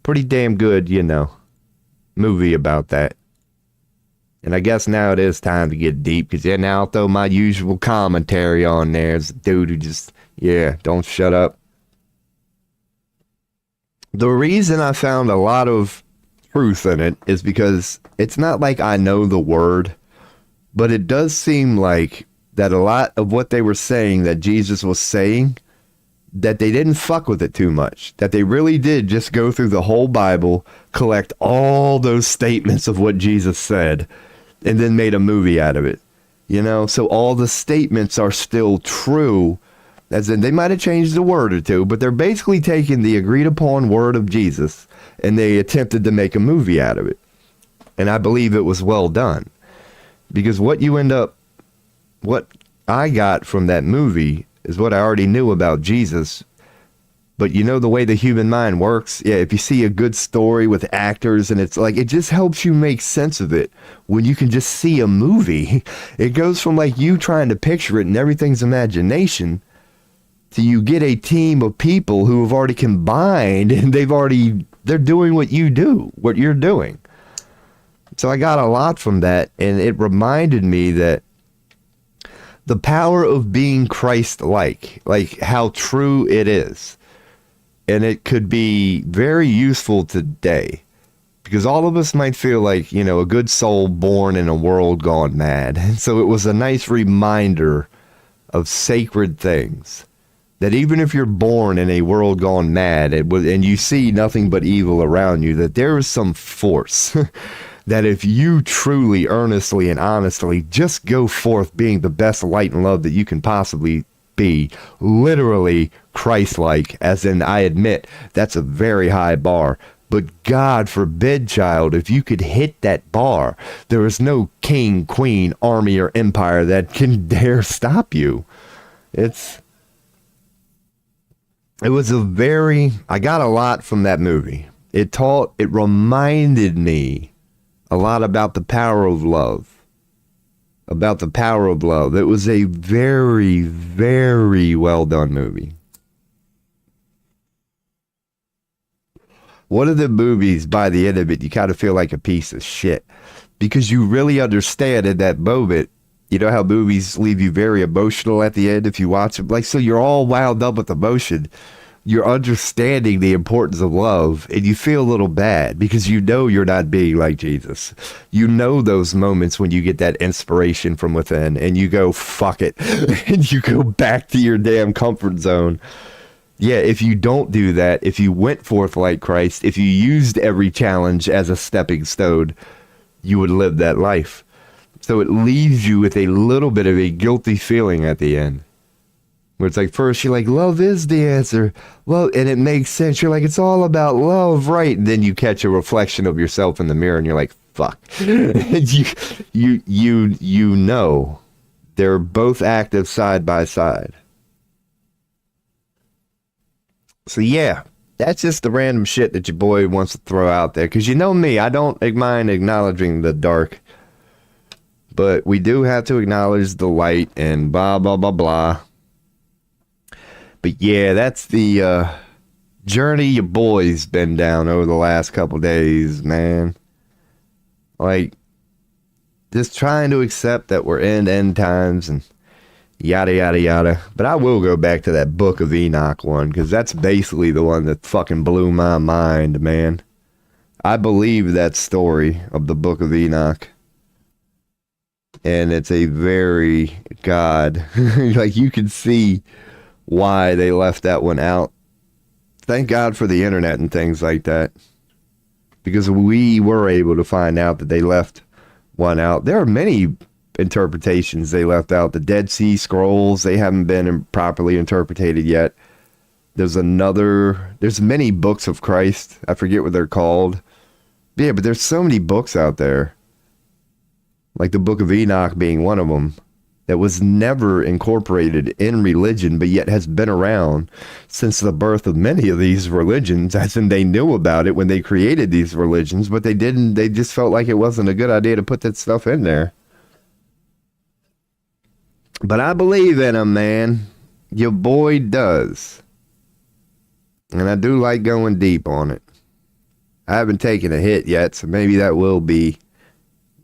Speaker 1: damn good, you know, movie about that. And I guess now it is time to get deep, because yeah, now I'll throw my usual commentary on there as a dude who just, yeah, don't shut up. The reason I found a lot of truth in it is because it's not like I know the word, but it does seem like that a lot of what they were saying that Jesus was saying, that they didn't fuck with it too much. That they really did just go through the whole Bible, collect all those statements of what Jesus said, and then made a movie out of it. You know, so all the statements are still true, as in they might have changed a word or two, but they're basically taking the agreed upon word of Jesus and they attempted to make a movie out of it. And I believe it was well done, because what I got from that movie is what I already knew about Jesus. But you know the way the human mind works? Yeah, if you see a good story with actors and it's like, it just helps you make sense of it when you can just see a movie. It goes from like you trying to picture it and everything's imagination to you get a team of people who have already combined and they're doing what you're doing. So I got a lot from that, and it reminded me that the power of being Christ-like, like how true it is. And it could be very useful today, because all of us might feel like, you know, a good soul born in a world gone mad. And so it was a nice reminder of sacred things, that even if you're born in a world gone mad and you see nothing but evil around you, that there is some force that if you truly, earnestly, and honestly just go forth being the best light and love that you can possibly be, literally Christ-like, as in, I admit, that's a very high bar. But God forbid, child, if you could hit that bar, there is no king, queen, army, or empire that can dare stop you. I got a lot from that movie. It reminded me a lot about the power of love. It was a very, very well done movie. One of the movies, by the end of it, you kind of feel like a piece of shit, because you really understand in that moment You know how movies leave you very emotional at the end if you watch them? Like, so you're all wound up with emotion. You're understanding the importance of love, and you feel a little bad because you know you're not being like Jesus. You know those moments when you get that inspiration from within and you go, fuck it. And you go back to your damn comfort zone. Yeah, if you don't do that, if you went forth like Christ, if you used every challenge as a stepping stone, you would live that life. So it leaves you with a little bit of a guilty feeling at the end. Where it's like, first you're like, love is the answer. Love, and it makes sense. You're like, it's all about love, right? And then you catch a reflection of yourself in the mirror and you're like, fuck. And you know they're both active side by side. So yeah, that's just the random shit that your boy wants to throw out there. Because you know me, I don't mind acknowledging the dark. But we do have to acknowledge the light and blah, blah, blah, blah. But yeah, that's the journey your boy's been down over the last couple days, man. Like, just trying to accept that we're in end times and yada, yada, yada. But I will go back to that Book of Enoch one, because that's basically the one that fucking blew my mind, man. I believe that story of the Book of Enoch. And it's a very, God, like you can see why they left that one out. Thank God for the internet and things like that. Because we were able to find out that they left one out. There are many interpretations they left out. The Dead Sea Scrolls, they haven't been properly interpreted yet. There's many books of Christ. I forget what they're called. Yeah, but there's so many books out there. Like the Book of Enoch being one of them, that was never incorporated in religion, but yet has been around since the birth of many of these religions, as in they knew about it when they created these religions, but they just felt like it wasn't a good idea to put that stuff in there. But I believe in them, man. Your boy does. And I do like going deep on it. I haven't taken a hit yet, so maybe that will be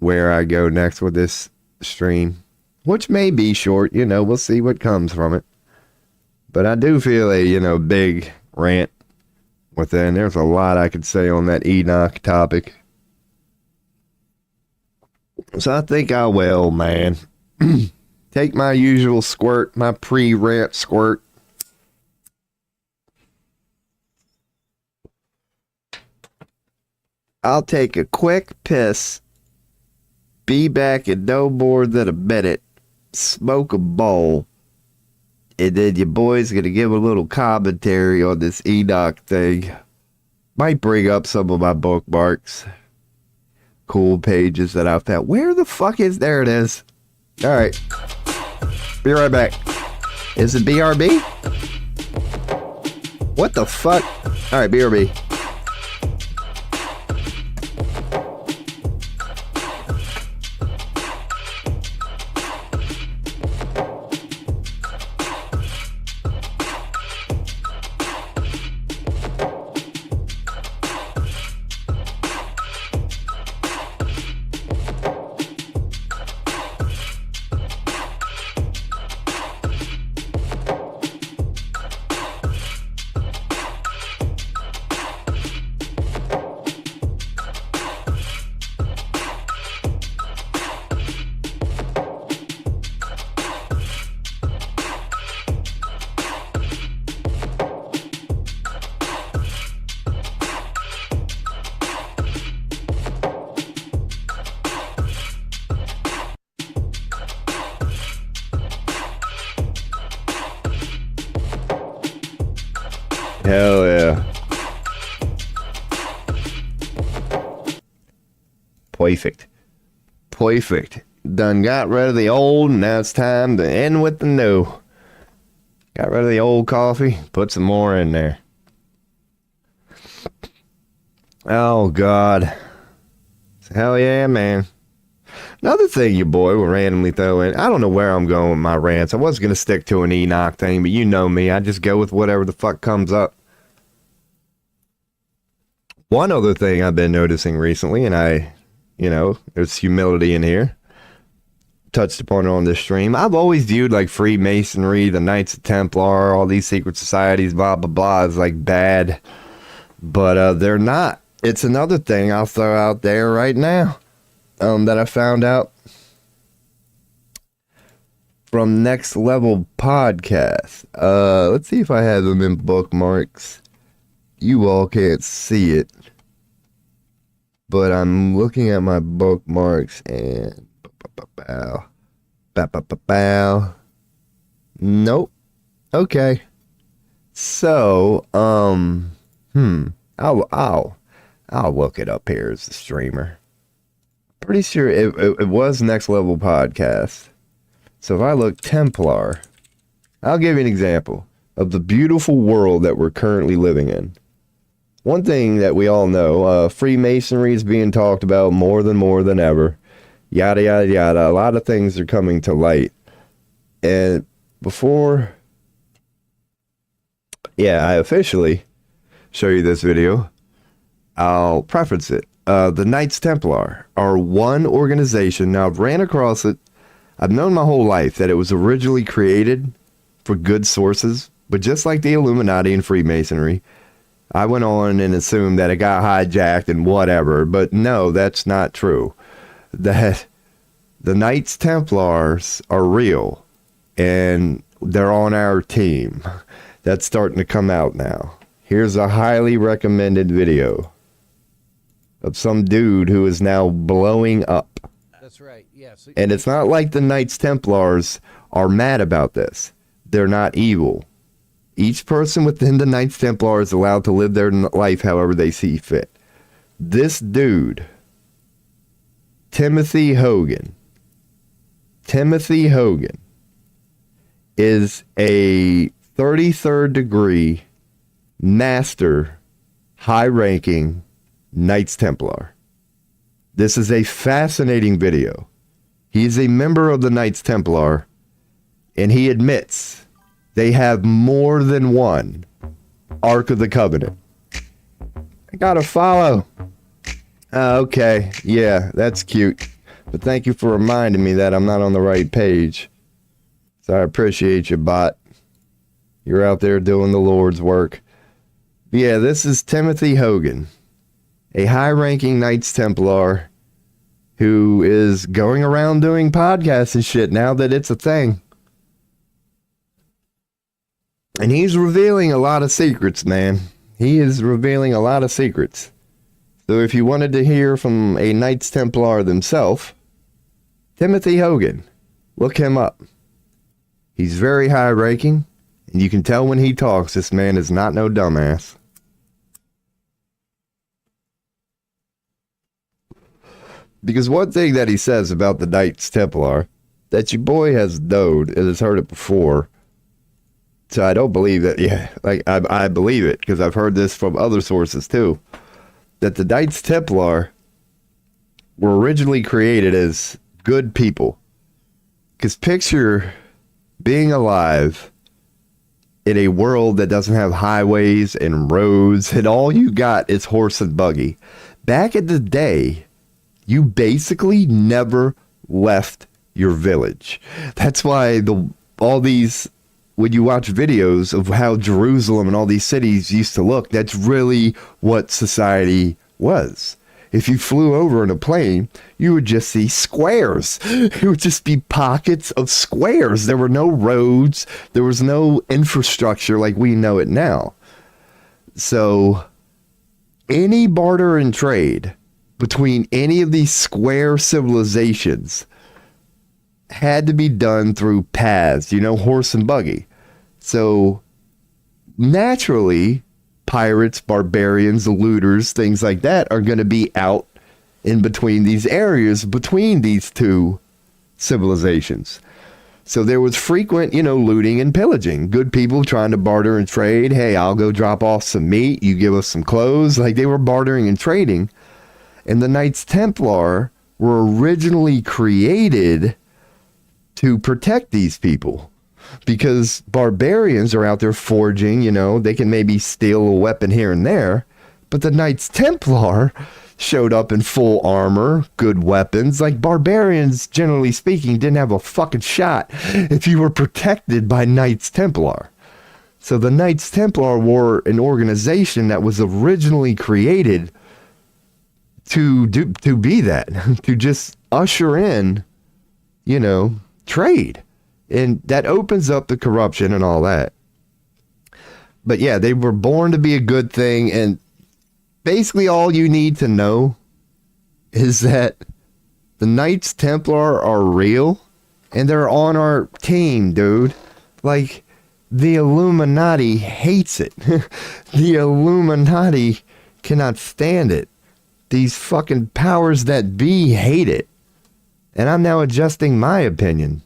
Speaker 1: where I go next with this stream, which may be short, we'll see what comes from it. But I do feel a, big rant within. There's a lot I could say on that Enoch topic. So I think I will, man. Take my usual squirt, my pre-rant squirt. I'll take a quick piss. Be back in no more than a minute. Smoke a bowl. And then your boy's going to give a little commentary on this Enoch thing. Might bring up some of my bookmarks. Cool pages that I found. Where the fuck is... There it is. Alright. Be right back. Is it BRB? What the fuck? Alright, BRB. Hell yeah. Perfect. Perfect. Done got rid of the old, and now it's time to end with the new. Got rid of the old coffee, put some more in there. Oh, God. Hell yeah, man. Another thing your boy will randomly throw in. I don't know where I'm going with my rants. I was going to stick to an Enoch thing, but you know me. I just go with whatever the fuck comes up. One other thing I've been noticing recently, and there's humility in here. touched upon it on this stream. I've always viewed like Freemasonry, the Knights of Templar, all these secret societies, blah, blah, blah, as like bad. But they're not. It's another thing I'll throw out there right now that I found out from Next Level Podcast. Let's see if I have them in bookmarks. You all can't see it, but I'm looking at my bookmarks and nope. Okay. So, I'll look it up here as the streamer. Pretty sure it was Next Level Podcast. So if I look Templar, I'll give you an example of the beautiful world that we're currently living in. One thing that we all know, Freemasonry is being talked about more than ever. Yada, yada, yada. A lot of things are coming to light. And before, I officially show you this video, I'll preface it. The Knights Templar are one organization. Now, I've ran across it. I've known my whole life that it was originally created for good sources, but just like the Illuminati and Freemasonry, I went on and assumed that it got hijacked and whatever, but no, that's not true. That the Knights Templars are real, and they're on our team. That's starting to come out now. Here's a highly recommended video of some dude who is now blowing up.
Speaker 2: That's right, yes.
Speaker 1: And it's not like the Knights Templars are mad about this. They're not evil. Each person within the Knights Templar is allowed to live their life however they see fit. This dude, Timothy Hogan, is a 33rd degree master, high-ranking Knights Templar. This is a fascinating video. He's a member of the Knights Templar, and he admits they have more than one Ark of the Covenant. I gotta follow. Okay, yeah, that's cute. But thank you for reminding me that I'm not on the right page. So I appreciate you, bot. You're out there doing the Lord's work. Yeah, this is Timothy Hogan, a high-ranking Knights Templar who is going around doing podcasts and shit now that it's a thing. And he's revealing a lot of secrets, man. He is revealing a lot of secrets. So if you wanted to hear from a Knights Templar themselves, Timothy Hogan, look him up. He's very high-ranking, and you can tell when he talks, this man is not no dumbass. Because one thing that he says about the Knights Templar, that your boy has known and has heard it before. So I don't believe that, I believe it, because I've heard this from other sources too, that the Knights Templar were originally created as good people. Because picture being alive in a world that doesn't have highways and roads, and all you got is horse and buggy. Back in the day, you basically never left your village. That's why all these, when you watch videos of how Jerusalem and all these cities used to look, that's really what society was. If you flew over in a plane, you would just see squares. It would just be pockets of squares. There were no roads. There was no infrastructure like we know it now. So any barter and trade between any of these square civilizations had to be done through paths, horse and buggy. So naturally, pirates, barbarians, looters, things like that are going to be out in between these areas, between these two civilizations. So there was frequent, looting and pillaging. Good people trying to barter and trade. Hey, I'll go drop off some meat. You give us some clothes. Like they were bartering and trading. And the Knights Templar were originally created to protect these people. Because barbarians are out there forging, they can maybe steal a weapon here and there. But the Knights Templar showed up in full armor, good weapons. Like, barbarians, generally speaking, didn't have a fucking shot if you were protected by Knights Templar. So the Knights Templar were an organization that was originally created to be that, to just usher in, you know, trade. And that opens up the corruption and all that. But yeah, they were born to be a good thing. And basically all you need to know is that the Knights Templar are real and they're on our team, dude. Like, the Illuminati hates it. The Illuminati cannot stand it. These fucking powers that be hate it. And I'm now adjusting my opinion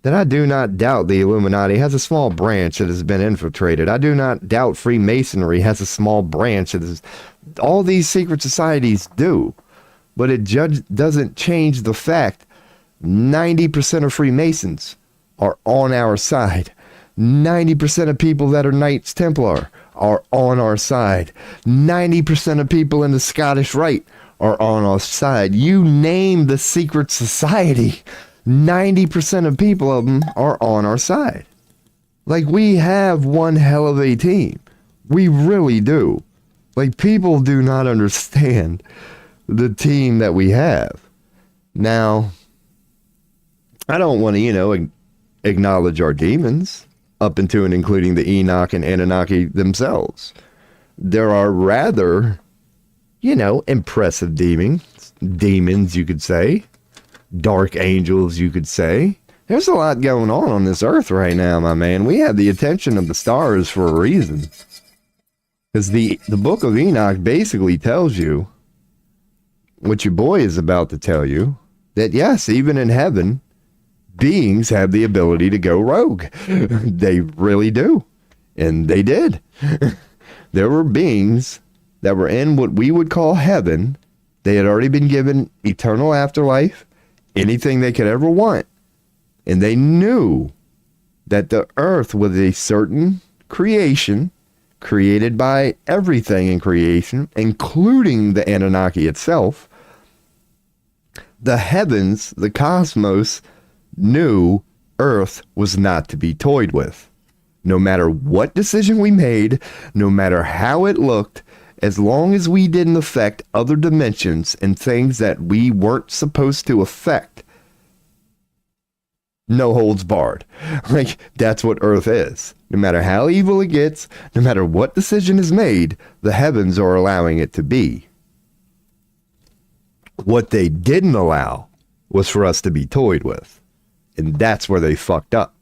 Speaker 1: that I do not doubt the Illuminati has a small branch that has been infiltrated. I do not doubt Freemasonry has a small branch that is... All these secret societies do. But it doesn't change the fact 90% of Freemasons are on our side. 90% of people that are Knights Templar are on our side. 90% of people in the Scottish Rite are on our side. You name the secret society, 90% of people of them are on our side. Like, we have one hell of a team. We really do. Like, people do not understand the team that we have. Now, I don't want to, acknowledge our demons, up into and including the Enoch and Anunnaki themselves. There are rather, impressive demons, you could say. Dark angels, you could say. There's a lot going on this earth right now, my man. We have the attention of the stars for a reason. Because the book of Enoch basically tells you what your boy is about to tell you, that yes, even in heaven, beings have the ability to go rogue. They really do. And they did. There were beings that were in what we would call heaven. They had already been given eternal afterlife, anything they could ever want. And they knew that the earth was a certain creation created by everything in creation, including the Anunnaki itself. The heavens, the cosmos, knew Earth was not to be toyed with. No matter what decision we made, no matter how it looked, as long as we didn't affect other dimensions and things that we weren't supposed to affect, no holds barred. Like, that's what Earth is. No matter how evil it gets, no matter what decision is made, the heavens are allowing it to be. What they didn't allow was for us to be toyed with. And that's where they fucked up.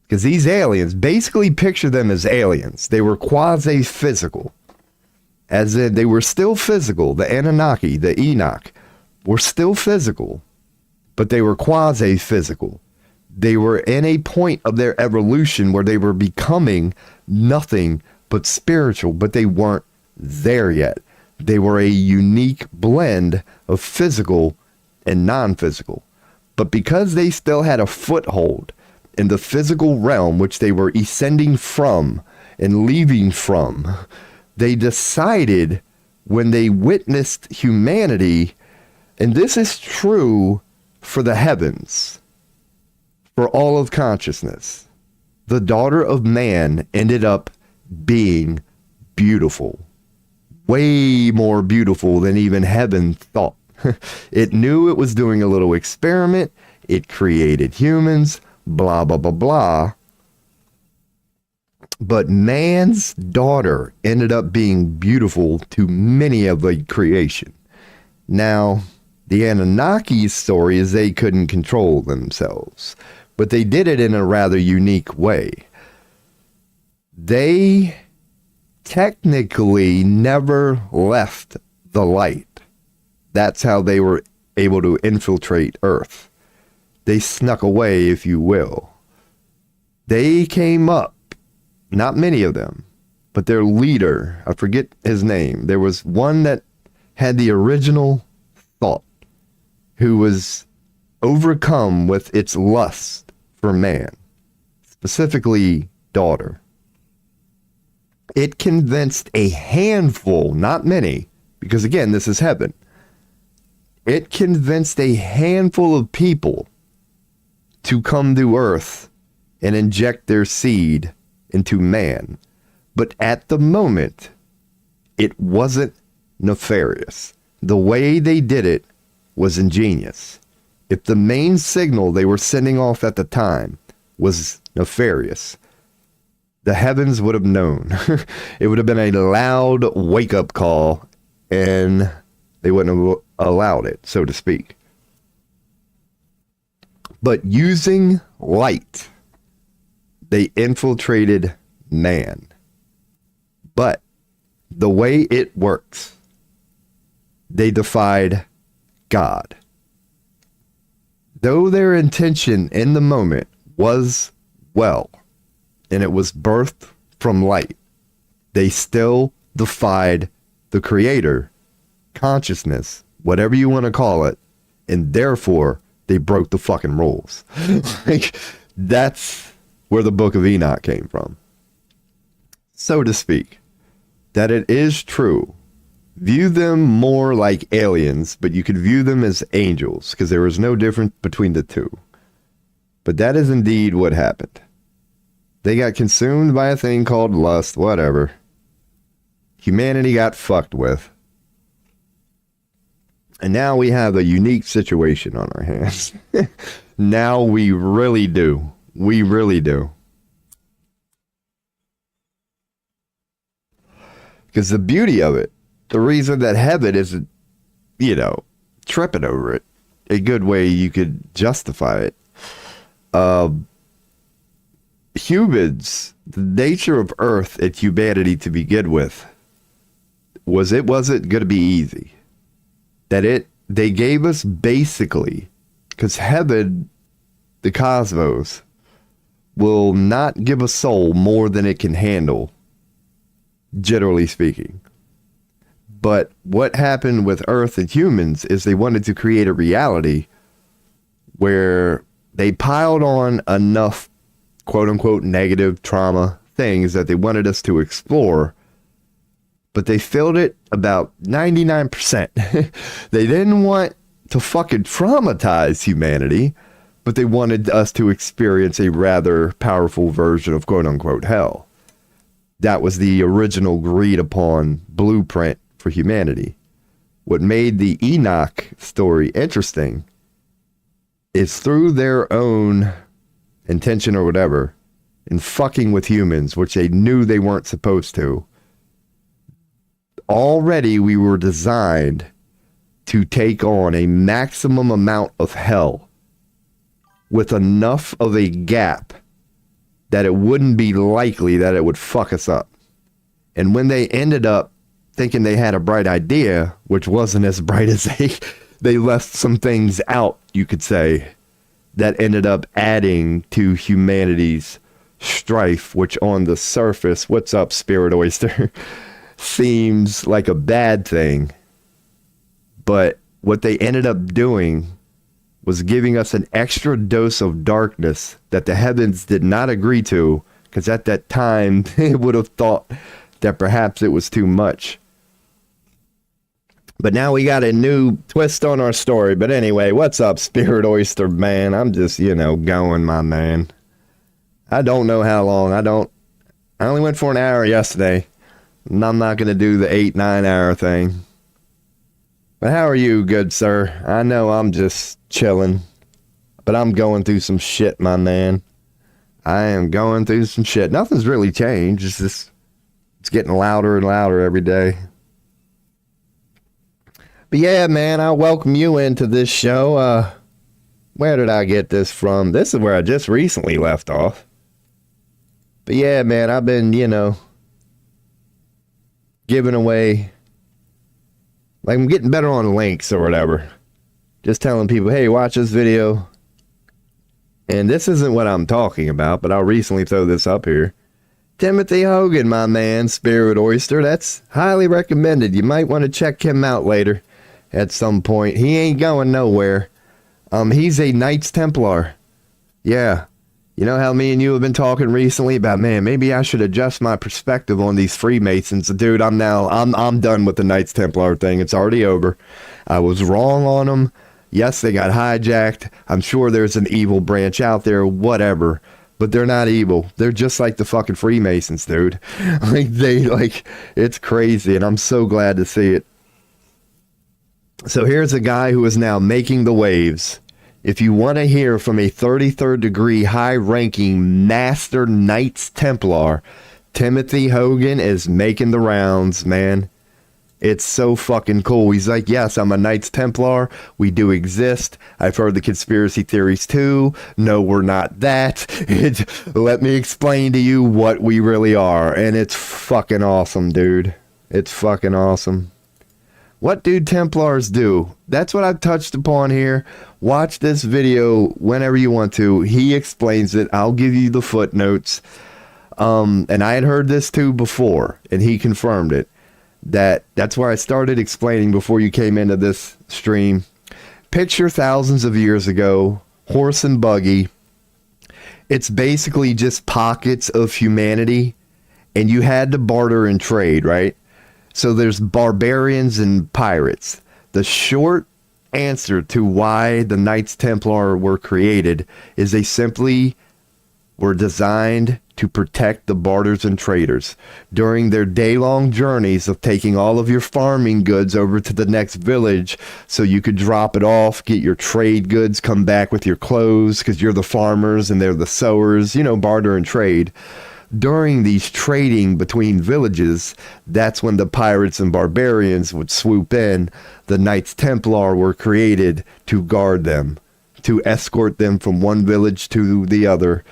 Speaker 1: Because these aliens, basically picture them as aliens. They were quasi-physical. As in, they were still physical. The Anunnaki, the Enoch, were still physical. But they were quasi-physical. They were in a point of their evolution where they were becoming nothing but spiritual. But they weren't there yet. They were a unique blend of physical and non-physical. But because they still had a foothold in the physical realm, which they were ascending from and leaving from, they decided when they witnessed humanity, and this is true for the heavens, for all of consciousness, the daughter of man ended up being beautiful. Way more beautiful than even heaven thought. It knew it was doing a little experiment. It created humans, blah, blah, blah, blah. But man's daughter ended up being beautiful to many of the creation. Now, the Anunnaki's story is they couldn't control themselves, but they did it in a rather unique way. They technically never left the light. That's how they were able to infiltrate Earth. They snuck away, if you will. They came up, not many of them, but their leader, I forget his name. There was one that had the original thought, who was overcome with its lust for man, specifically daughter. It convinced a handful, not many, because again, this is heaven. It convinced a handful of people to come to earth and inject their seed into man. But at the moment, it wasn't nefarious. The way they did it was ingenious. If the main signal they were sending off at the time was nefarious, the heavens would have known. It would have been a loud wake-up call, and they wouldn't have allowed it, so to speak. But using light, they infiltrated man. But the way it works, they defied God. Though their intention in the moment was well, and it was birthed from light, they still defied the Creator, consciousness, whatever you want to call it, and therefore they broke the fucking rules. Like, that's where the Book of Enoch came from, so to speak. That it is true. View them more like aliens, but you could view them as angels, because there was no difference between the two. But that is indeed what happened. They got consumed by a thing called lust, whatever. Humanity got fucked with. And now we have a unique situation on our hands. Now we really do. We really do. Because the beauty of it, the reason that heaven isn't, tripping over it, a good way you could justify it. Humans, the nature of Earth and humanity to begin with, wasn't going to be easy. They gave us basically, because heaven, the cosmos, will not give a soul more than it can handle, generally speaking. But what happened with Earth and humans is they wanted to create a reality where they piled on enough quote-unquote negative trauma things that they wanted us to explore, but they filled it about 99%. They didn't want to fucking traumatize humanity, but they wanted us to experience a rather powerful version of quote-unquote hell. That was the original agreed upon blueprint for humanity. What made the Enoch story interesting is through their own intention or whatever, in fucking with humans, which they knew they weren't supposed to. Already we were designed to take on a maximum amount of hell with enough of a gap that it wouldn't be likely that it would fuck us up. And when they ended up thinking they had a bright idea, which wasn't as bright as they left some things out, you could say, that ended up adding to humanity's strife, which on the surface, what's up, Spirit Oyster, seems like a bad thing. But what they ended up doing was giving us an extra dose of darkness that the heavens did not agree to, because at that time they would have thought that perhaps it was too much. But now we got a new twist on our story. But anyway, what's up, Spirit Oyster, man? I'm just, going, my man. I don't know how long. I only went for an hour yesterday, and I'm not going to do the 8-9 hour thing. But how are you, good sir? I know I'm just chilling, but I'm going through some shit, my man. I am going through some shit. Nothing's really changed. It's getting louder and louder every day. But yeah, man, I welcome you into this show. Where did I get this from? This is where I just recently left off. But yeah, man, I've been, giving away, like, I'm getting better on links or whatever. Just telling people, hey, watch this video. And this isn't what I'm talking about, but I'll recently throw this up here. Timothy Hogan, my man, Spirit Oyster. That's highly recommended. You might want to check him out later at some point. He ain't going nowhere. He's a Knights Templar. Yeah. You know how me and you have been talking recently about, man, maybe I should adjust my perspective on these Freemasons. Dude, I'm done with the Knights Templar thing. It's already over. I was wrong on them. Yes, they got hijacked. I'm sure there's an evil branch out there, whatever. But they're not evil. They're just like the fucking Freemasons, dude. It's crazy, and I'm so glad to see it. So here's a guy who is now making the waves. If you want to hear from a 33rd degree high-ranking Master Knights Templar, Timothy Hogan is making the rounds, man. It's so fucking cool. He's like, yes, I'm a Knights Templar. We do exist. I've heard the conspiracy theories too. No, we're not that. Let me explain to you what we really are. And it's fucking awesome, dude. It's fucking awesome. What do Templars do? That's what I've touched upon here. Watch this video whenever you want to. He explains it. I'll give you the footnotes. And I had heard this too before, and he confirmed it. That's where I started explaining before you came into this stream. Picture thousands of years ago, horse and buggy. It's basically just pockets of humanity, and you had to barter and trade, right? So there's barbarians and pirates. The short answer to why the Knights Templar were created is they simply were designed to protect the barters and traders during their day-long journeys of taking all of your farming goods over to the next village so you could drop it off, get your trade goods, come back with your clothes because you're the farmers and they're the sowers, barter and trade. During these trading between villages, that's when the pirates and barbarians would swoop in. The Knights Templar were created to guard them, to escort them from one village to the other.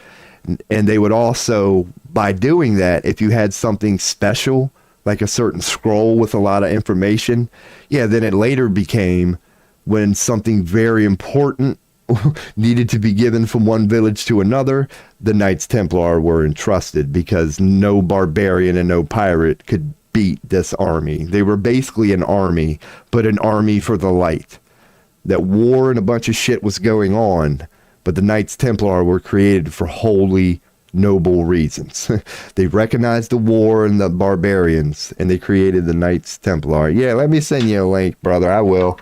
Speaker 1: And they would also, by doing that, if you had something special, like a certain scroll with a lot of information, then it later became, when something very important needed to be given from one village to another, the Knights Templar were entrusted because no barbarian and no pirate could beat this army. They were basically an army, but an army for the light. That war and a bunch of shit was going on, but the Knights Templar were created for holy, noble reasons. They recognized the war and the barbarians, and they created the Knights Templar. Yeah, let me send you a link, brother. I will.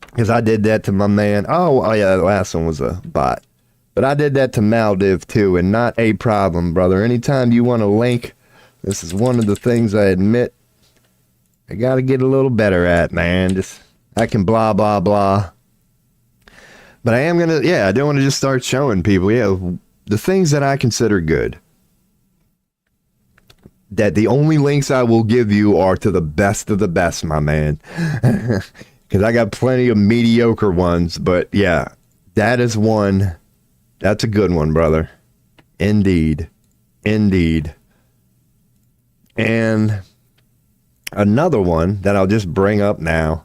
Speaker 1: Because I did that to my man. Oh, yeah, that last one was a bot. But I did that to Maldiv, too, and not a problem, brother. Anytime you want a link, this is one of the things I admit I got to get a little better at, man. I can blah, blah, blah. But I am going to, I don't want to just start showing people, the things that I consider good. That the only links I will give you are to the best of the best, my man. Because I got plenty of mediocre ones, but that is one. That's a good one, brother. Indeed. Indeed. And another one that I'll just bring up now,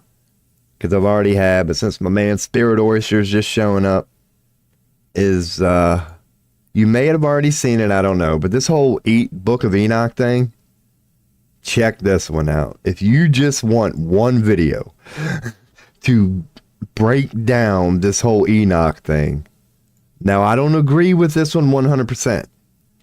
Speaker 1: because I've already had, but since my man Spirit Oyster is just showing up, is, you may have already seen it, I don't know, but this whole Book of Enoch thing, check this one out. If you just want one video to break down this whole Enoch thing. Now, I don't agree with this one 100%.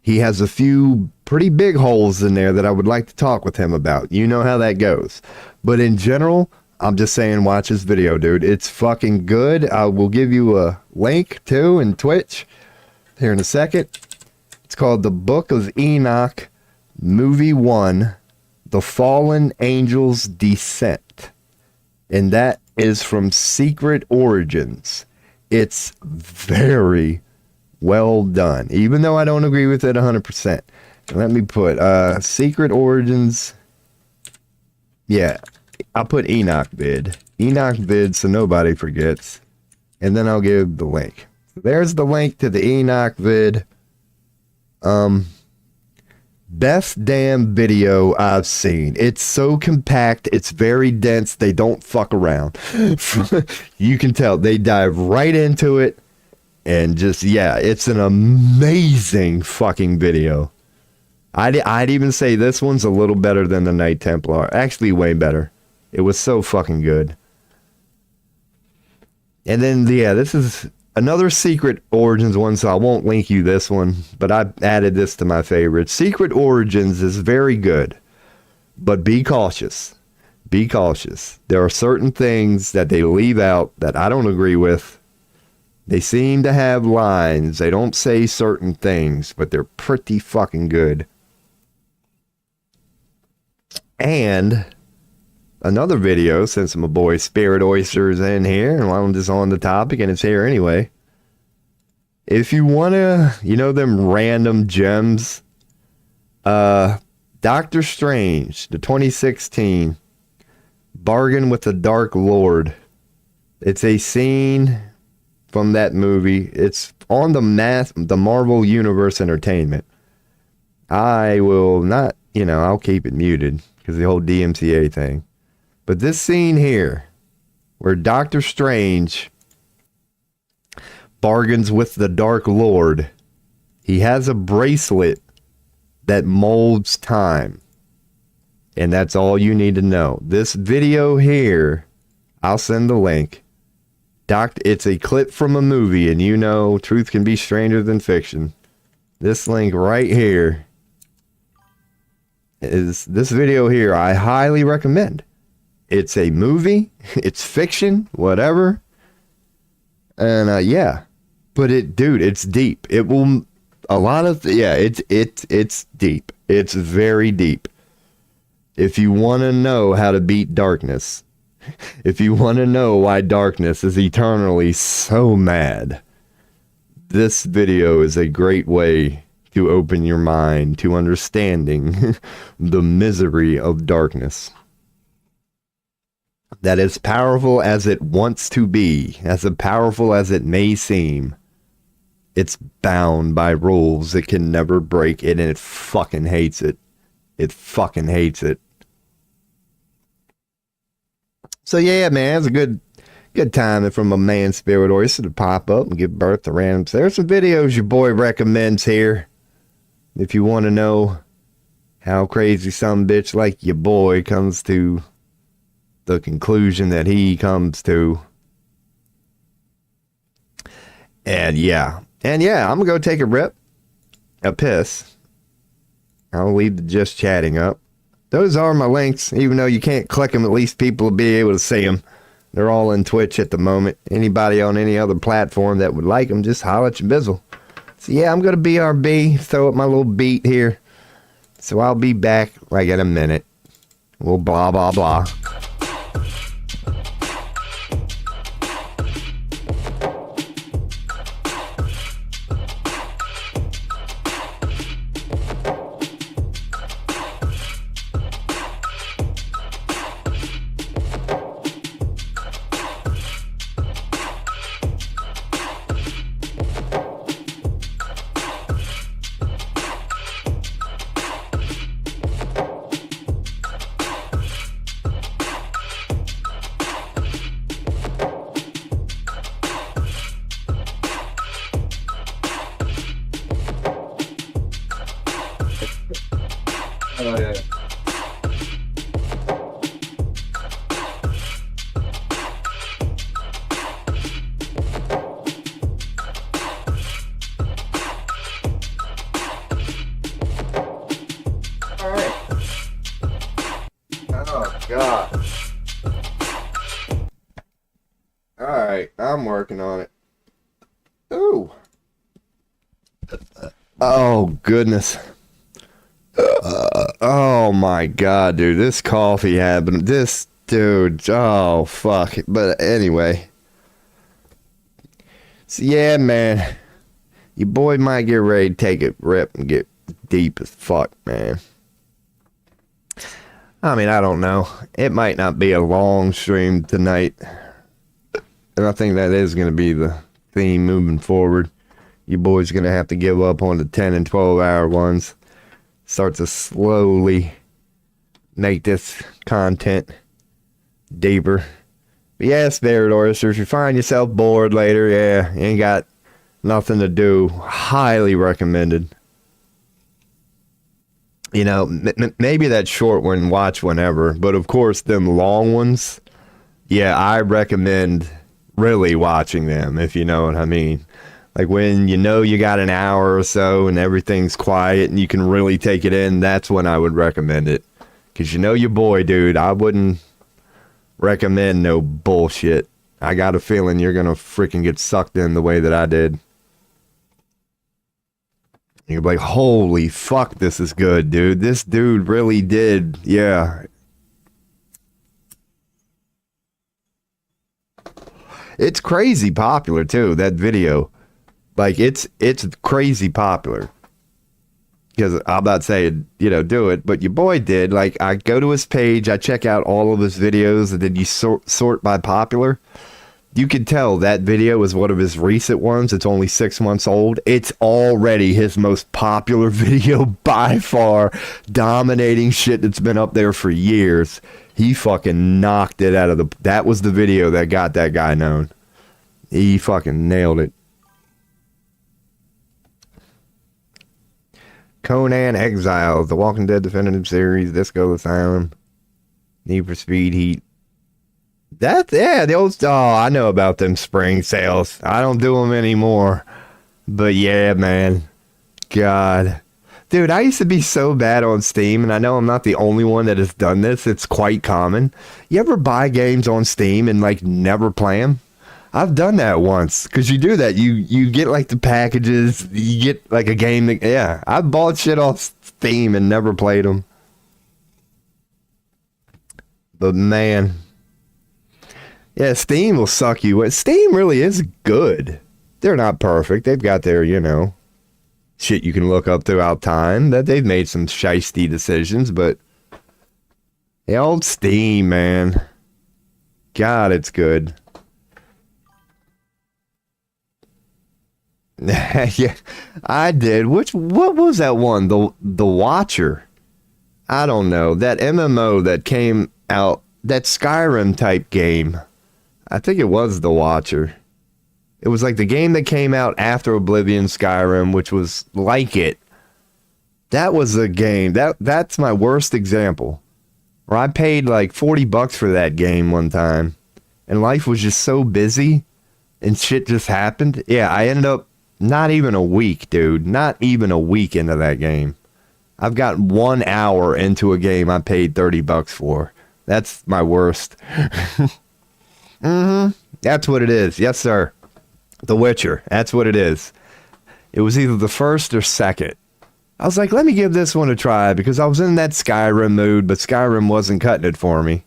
Speaker 1: He has a few pretty big holes in there that I would like to talk with him about. You know how that goes. But in general, I'm just saying watch his video, dude. It's fucking good. I will give you a link, too, in Twitch here in a second. It's called The Book of Enoch, Movie 1, The Fallen Angel's Descent. And that is from Secret Origins. It's very well done, even though I don't agree with it 100%. Let me put Secret Origins. Yeah, I'll put Enoch vid. Enoch vid so nobody forgets. And then I'll give the link. There's the link to the Enoch vid. Best damn video I've seen. It's so compact. It's very dense. They don't fuck around. You can tell. They dive right into it. And just, it's an amazing fucking video. I'd even say this one's a little better than the Knight Templar. Actually, way better. It was so fucking good. And then, this is Another Secret Origins one, so I won't link you this one, but I added this to my favorites. Secret Origins is very good, but be cautious. Be cautious. There are certain things that they leave out that I don't agree with. They seem to have lines. They don't say certain things, but they're pretty fucking good. And another video, since my boy Spirit Oyster's in here, and I'm just on the topic and it's here anyway. If you want to, them random gems, Doctor Strange, the 2016, Bargain with the Dark Lord. It's a scene from that movie. It's on the Marvel Universe Entertainment. I will not, I'll keep it muted because the whole DMCA thing. But this scene here, where Doctor Strange bargains with the Dark Lord, he has a bracelet that molds time. And that's all you need to know. This video here, I'll send the link. It's a clip from a movie, and truth can be stranger than fiction. This link right here is this video here. I highly recommend. It's a movie, it's fiction, whatever. And yeah, but it's deep. It will it's deep. It's very deep. If you want to know how to beat darkness, if you want to know why darkness is eternally so mad, this video is a great way to open your mind to understanding the misery of darkness. That as powerful as it wants to be, as powerful as it may seem, it's bound by rules it can never break it, and it fucking hates it. It fucking hates it. So yeah, man, it's a good timing from a man Spirit Oyster to pop up and give birth to randoms. There's some videos your boy recommends here. If you want to know how crazy some bitch like your boy comes to the conclusion that he comes to. And yeah, I'm gonna go take a piss. I'll leave the just chatting up. Those are my links. Even though you can't click them, at least people will be able to see them. They're all in Twitch at the moment. Anybody on any other platform that would like them, just holler at your bizzle. So yeah, I'm gonna BRB, throw up my little beat here. So I'll be back like in a minute. We'll blah blah blah. Oh, yeah. All right. Oh, God. All right, I'm working on it. Ooh. Oh, goodness. Oh my God, dude, this coffee happened. This dude, oh fuck. But anyway, so yeah, man, your boy might get ready to take a rip and get deep as fuck, man. I mean, I don't know. It might not be a long stream tonight, and I think that is going to be the theme moving forward. Your boy's going to have to give up on the 10 and 12 hour ones. Start to slowly make this content deeper. But yeah, Spirit Oyster, if you find yourself bored later, yeah, you ain't got nothing to do, highly recommended. You know, maybe that short one, watch whenever, but of course, them long ones, yeah, I recommend really watching them, if you know what I mean. Like when you know you got an hour or so and everything's quiet and you can really take it in, that's when I would recommend it. Because you know your boy, dude, I wouldn't recommend no bullshit. I got a feeling you're going to freaking get sucked in the way that I did. You're like, holy fuck, this is good, dude. This dude really did, yeah. It's crazy popular, too, that video. Like, it's crazy popular. Because I'm not saying, you know, do it, but your boy did. Like, I go to his page, I check out all of his videos, and then you sort by popular. You can tell that video is one of his recent ones. It's only 6 months old. It's already his most popular video by far, dominating shit that's been up there for years. He fucking knocked it out of the... That was the video that got that guy known. He fucking nailed it. Conan Exiles, The Walking Dead Definitive Series, Disco Asylum, Need for Speed Heat. That's, yeah, the old, oh, I know about them spring sales. I don't do them anymore. But yeah, man. God. Dude, I used to be so bad on Steam, and I know I'm not the only one that has done this. It's quite common. You ever buy games on Steam and, like, never play them? I've done that once, because you do that. You get, like, the packages. You get, like, a game that, yeah. I bought shit off Steam and never played them. But, man... Yeah, Steam will suck you in. Steam really is good. They're not perfect. They've got their, you know, shit you can look up throughout time. That they've made some shiesty decisions, but the old Steam, man. God, it's good. Yeah, I did. What was that one? The Watcher. I don't know. That MMO that came out, that Skyrim type game. I think it was The Watcher. It was like the game that came out after Oblivion Skyrim, which was like it. That was a game. That's my worst example. Where I paid like $40 for that game one time. And life was just so busy. And shit just happened. Yeah, I ended up not even a week, dude. Not even a week into that game. I've got 1 hour into a game I paid $30 for. That's my worst. That's what it is. Yes, sir. The Witcher. That's what it is. It was either the first or second. I was like, let me give this one a try because I was in that Skyrim mood, but Skyrim wasn't cutting it for me.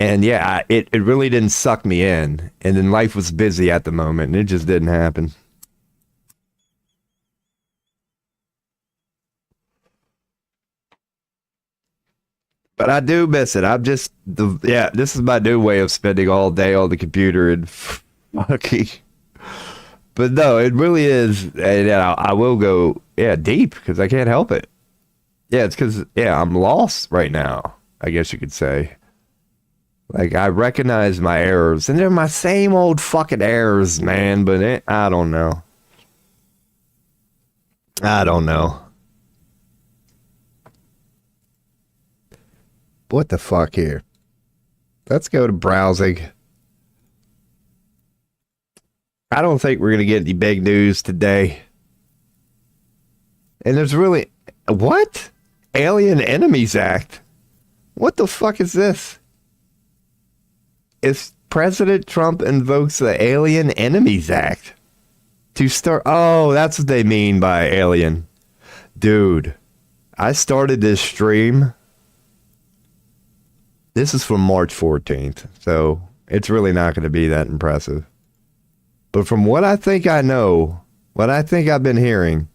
Speaker 1: And yeah, it really didn't suck me in. And then life was busy at the moment, and it just didn't happen. But I do miss it. I'm just, this is my new way of spending all day on the computer and fucking. But no, it really is. And I will go, deep because I can't help it. Yeah, it's because, I'm lost right now, I guess you could say. Like, I recognize my errors. And they're my same old fucking errors, man. But I don't know. I don't know. What the fuck here? Let's go to browsing. I don't think we're going to get any big news today. And there's really... What? Alien Enemies Act? What the fuck is this? If President Trump invokes the Alien Enemies Act to start... Oh, that's what they mean by alien. Dude, I started this stream... This is from March 14th, so it's really not going to be that impressive. But from what I think I know, what I think I've been hearing,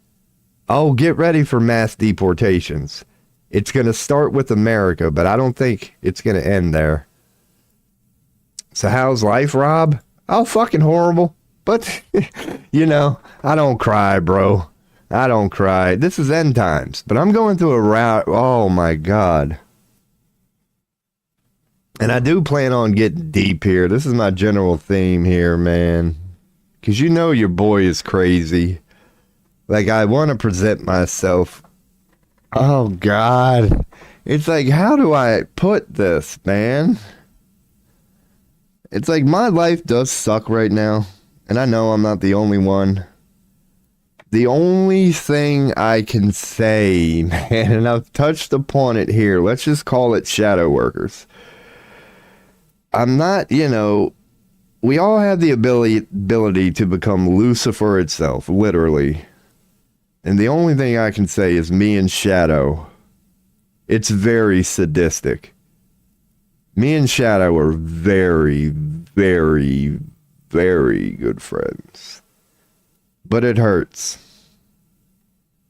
Speaker 1: get ready for mass deportations. It's going to start with America, but I don't think it's going to end there. So how's life, Rob? Oh, fucking horrible. But, I don't cry, bro. I don't cry. This is end times, but I'm going through a route. Oh, my God. And I do plan on getting deep here. This is my general theme here, man. Because your boy is crazy. Like, I want to present myself. Oh, God. It's like, how do I put this, man? It's like my life does suck right now, and I know I'm not the only one. The only thing I can say, man, and I've touched upon it here, let's just call it shadow workers. I'm not, we all have the ability to become Lucifer itself, literally. And the only thing I can say is me and Shadow, it's very sadistic. Me and Shadow are very, very, very good friends. But it hurts.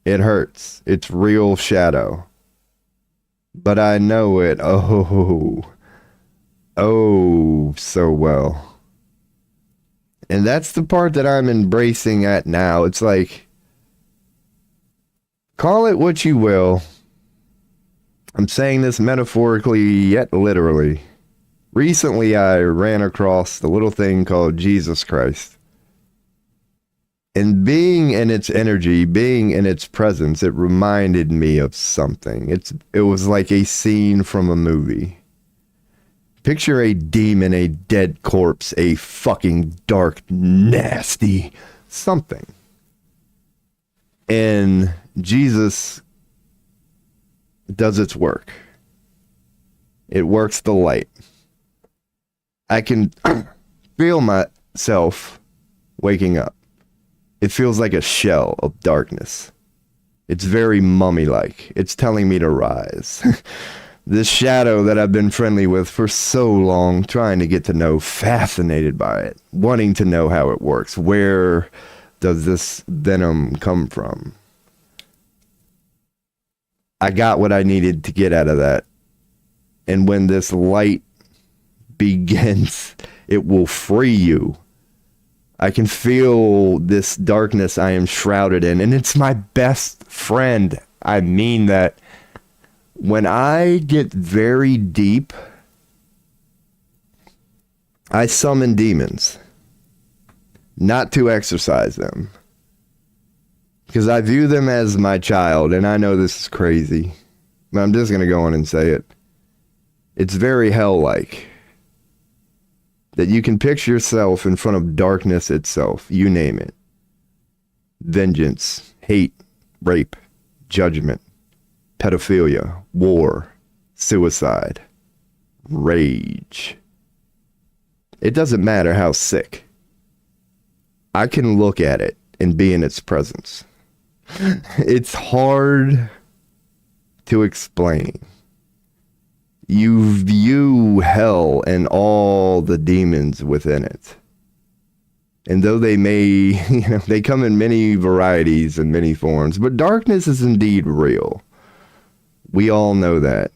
Speaker 1: It hurts. It's real Shadow. But I know it, so well. And that's the part that I'm embracing at now. It's like, call it what you will. I'm saying this metaphorically yet literally. Recently, I ran across the little thing called Jesus Christ. And being in its energy, being in its presence, it reminded me of something. It was like a scene from a movie. Picture a demon, a dead corpse, a fucking dark, nasty something. And Jesus does its work. It works the light. I can feel myself waking up. It feels like a shell of darkness. It's very mummy-like. It's telling me to rise. This shadow that I've been friendly with for so long, trying to get to know, fascinated by it, wanting to know how it works. Where does this venom come from? I got what I needed to get out of that. And when this light begins, it will free you. I can feel this darkness I am shrouded in, and it's my best friend. I mean that. When I get very deep, I summon demons, not to exorcise them, because I view them as my child, and I know this is crazy, but I'm just going to go on and say it. It's very hell-like, that you can picture yourself in front of darkness itself, you name it. Vengeance, hate, rape, judgment, pedophilia, war, suicide, rage. It doesn't matter how sick. I can look at it and be in its presence. It's hard to explain. You view hell and all the demons within it. And though they may, they come in many varieties and many forms, but darkness is indeed real. We all know that.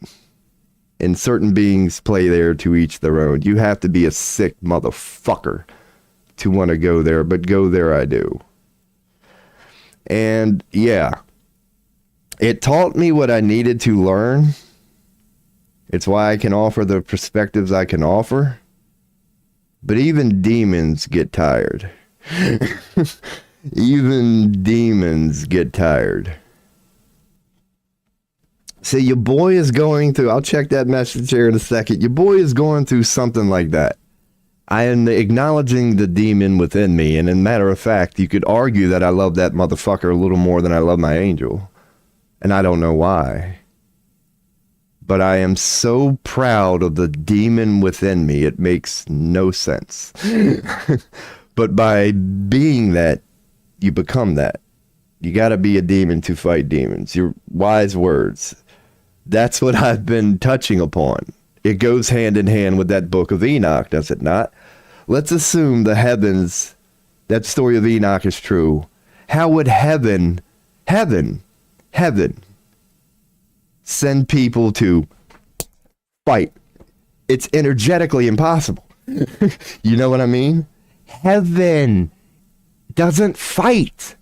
Speaker 1: And certain beings play there to each their own. You have to be a sick motherfucker to want to go there, but go there I do. And yeah, it taught me what I needed to learn. It's why I can offer the perspectives I can offer. But even demons get tired. Even demons get tired. See, your boy is going through, I'll check that message here in a second. Your boy is going through something like that. I am acknowledging the demon within me. And as a matter of fact, you could argue that I love that motherfucker a little more than I love my angel. And I don't know why. But I am so proud of the demon within me, it makes no sense. But by being that, you become that. You got to be a demon to fight demons. Your wise words. That's what I've been touching upon. It goes hand in hand with that book of Enoch, does it not? Let's assume the heavens, that story of Enoch is true. How would heaven send people to fight? It's energetically impossible. You know what I mean? Heaven doesn't fight.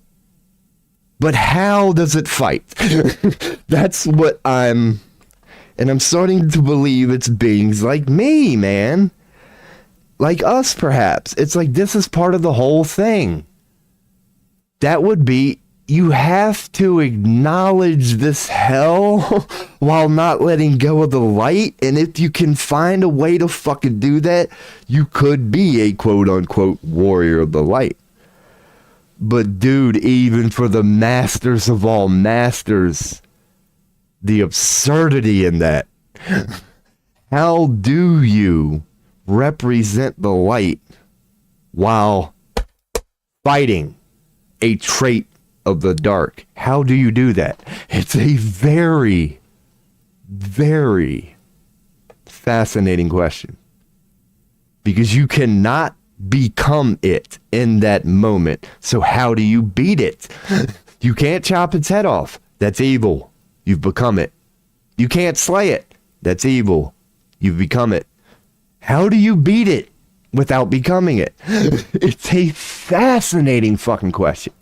Speaker 1: But how does it fight? That's what and I'm starting to believe it's beings like me, man. Like us, perhaps. It's like this is part of the whole thing. That would be, you have to acknowledge this hell while not letting go of the light. And if you can find a way to fucking do that, you could be a quote unquote warrior of the light. But dude, even for the masters of all masters, the absurdity in that. How do you represent the light while fighting a trait of the dark? How do you do that? It's a very, very fascinating question. Because you cannot become it in that moment. So how do you beat it? You can't chop its head off. That's evil. You've become it. You can't slay it. That's evil. You've become it. How do you beat it without becoming it? It's a fascinating fucking question.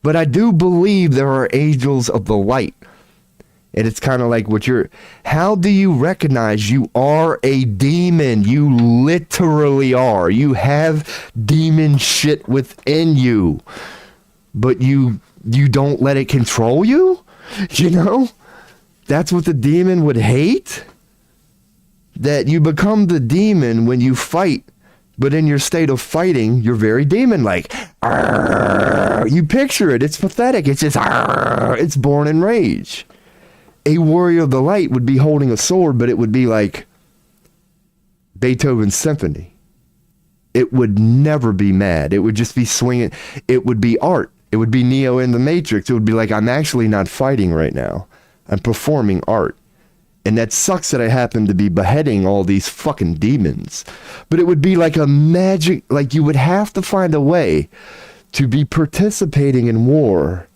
Speaker 1: But I do believe there are angels of the light. And it's kind of like how do you recognize you are a demon? You literally are. You have demon shit within you. But you don't let it control you? You know? That's what the demon would hate? That you become the demon when you fight. But in your state of fighting, you're very demon-like. You picture it. It's pathetic. It's just, it's born in rage. A warrior of the light would be holding a sword, but it would be like Beethoven's symphony. It would never be mad. It would just be swinging. It would be art. It would be Neo in the Matrix. It would be like, I'm actually not fighting right now. I'm performing art. And that sucks that I happen to be beheading all these fucking demons. But it would be like a magic, like you would have to find a way to be participating in war,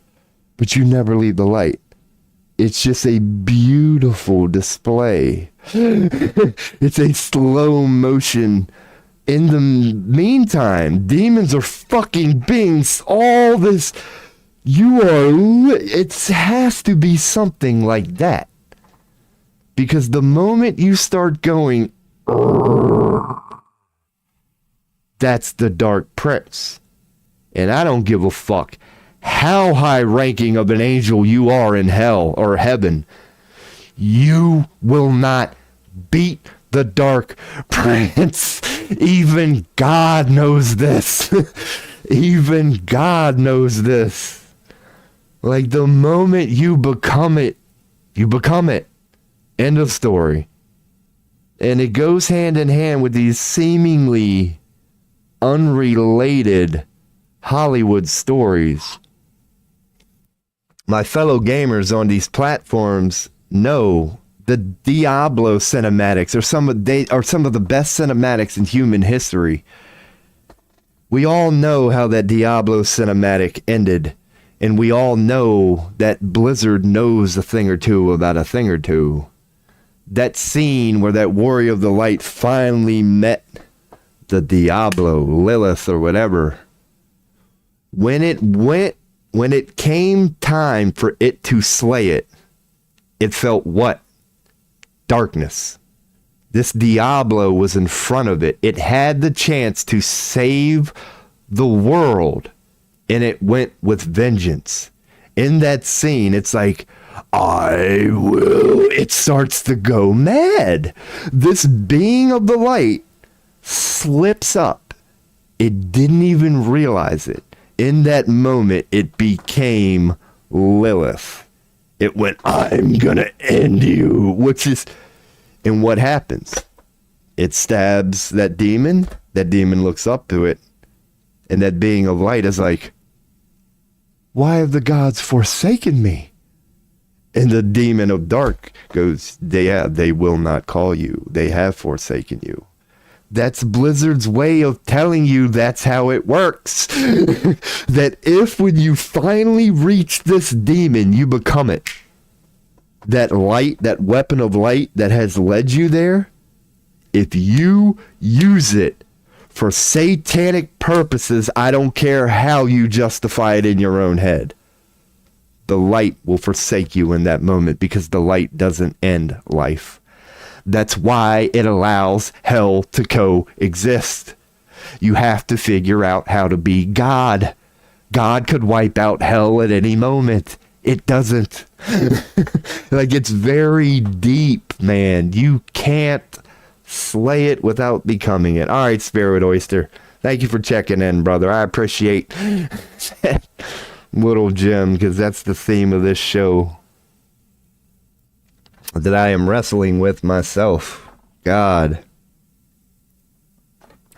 Speaker 1: but you never leave the light. It's just a beautiful display. It's a slow motion. In the meantime, demons are fucking beings. All this, it has to be something like that. Because the moment you start going, that's the dark prince. And I don't give a fuck how high ranking of an angel you are in hell or heaven. You will not beat the dark prince. Even God knows this. Even God knows this. Like the moment you become it, you become it. End of story. And it goes hand in hand with these seemingly unrelated Hollywood stories. My fellow gamers on these platforms know the Diablo cinematics are some of the best cinematics in human history. We all know how that Diablo cinematic ended, and we all know that Blizzard knows a thing or two about a thing or two. That scene where that warrior of the light finally met the Diablo, Lilith or whatever. When it came time for it to slay it, it felt what? Darkness. This Diablo was in front of it. It had the chance to save the world, and it went with vengeance. In that scene, it's like, I will. It starts to go mad. This being of the light slips up. It didn't even realize it. In that moment, it became Lilith. It went, I'm gonna end you, and what happens? It stabs that demon looks up to it, and that being of light is like, why have the gods forsaken me? And the demon of dark goes, they will not call you. They have forsaken you. That's Blizzard's way of telling you that's how it works. That if when you finally reach this demon, you become it. That light, that weapon of light that has led you there, if you use it for satanic purposes, I don't care how you justify it in your own head, the light will forsake you in that moment, because the light doesn't end life. That's why it allows hell to coexist. You have to figure out how to be God. God could wipe out hell at any moment. It doesn't. Like, it's very deep, man. You can't slay it without becoming it. All right, Spirit Oyster. Thank you for checking in, brother. I appreciate that little gem, because that's the theme of this show that I am wrestling with myself. God,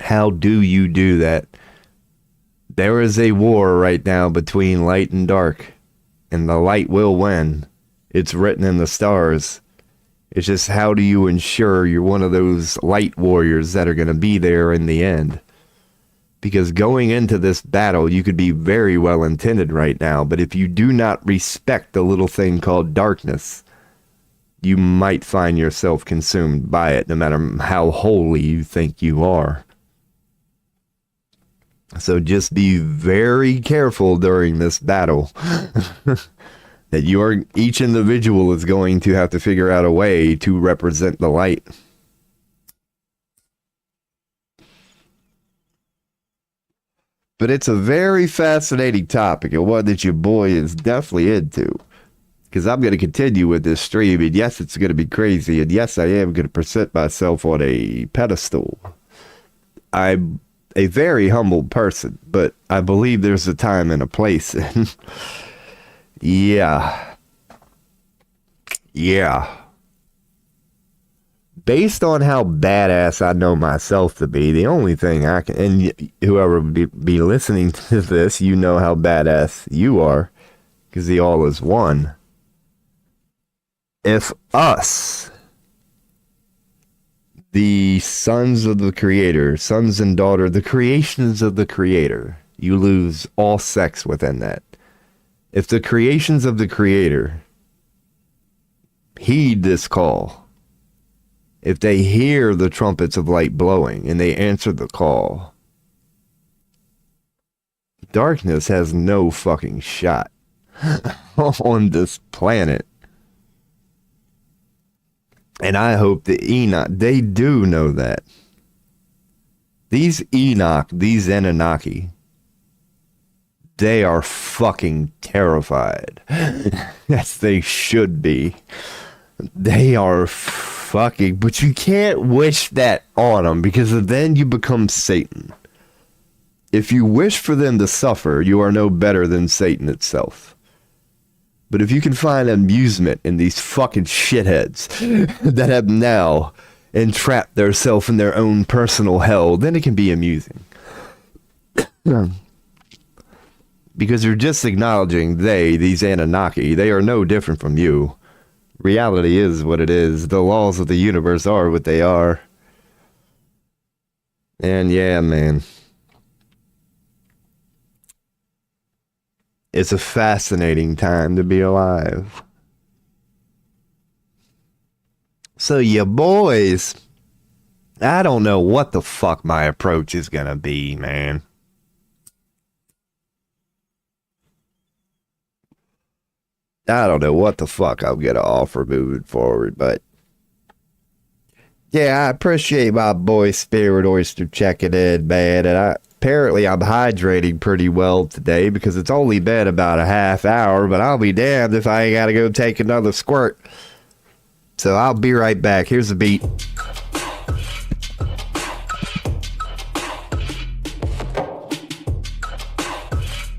Speaker 1: how do you do that? There is a war right now between light and dark, and the light will win. It's written in the stars. It's just, how do you ensure you're one of those light warriors that are going to be there in the end? Because going into this battle, you could be very well intended right now, but if you do not respect the little thing called darkness, you might find yourself consumed by it, no matter how holy you think you are. So just be very careful during this battle. That each individual is going to have to figure out a way to represent the light. But it's a very fascinating topic, and one that your boy is definitely into. Because I'm going to continue with this stream, and yes, it's going to be crazy, and yes, I am going to present myself on a pedestal. I'm a very humble person, but I believe there's a time and a place. Yeah. Based on how badass I know myself to be, the only thing I can, and whoever be listening to this, you know how badass you are, because the all is one. If us, the sons of the Creator, sons and daughter, the creations of the Creator, you lose all sex within that. If the creations of the Creator heed this call, if they hear the trumpets of light blowing and they answer the call, darkness has no fucking shot on this planet. And I hope that Enoch, they do know that. These Enoch, these Anunnaki, they are fucking terrified. Yes, they should be. They are fucking, but you can't wish that on them, because then you become Satan. If you wish for them to suffer, you are no better than Satan itself. But if you can find amusement in these fucking shitheads that have now entrapped themselves in their own personal hell, then it can be amusing. Because you're just acknowledging these Anunnaki, they are no different from you. Reality is what it is. The laws of the universe are what they are. And yeah, man. It's a fascinating time to be alive. So you boys, I don't know what the fuck my approach is gonna be, man. I don't know what the fuck I'm gonna offer moving forward, but yeah, I appreciate my boy Spirit Oyster checking in, man, and apparently I'm hydrating pretty well today, because it's only been about a half hour, but I'll be damned if I ain't gotta go take another squirt. So I'll be right back. Here's the beat.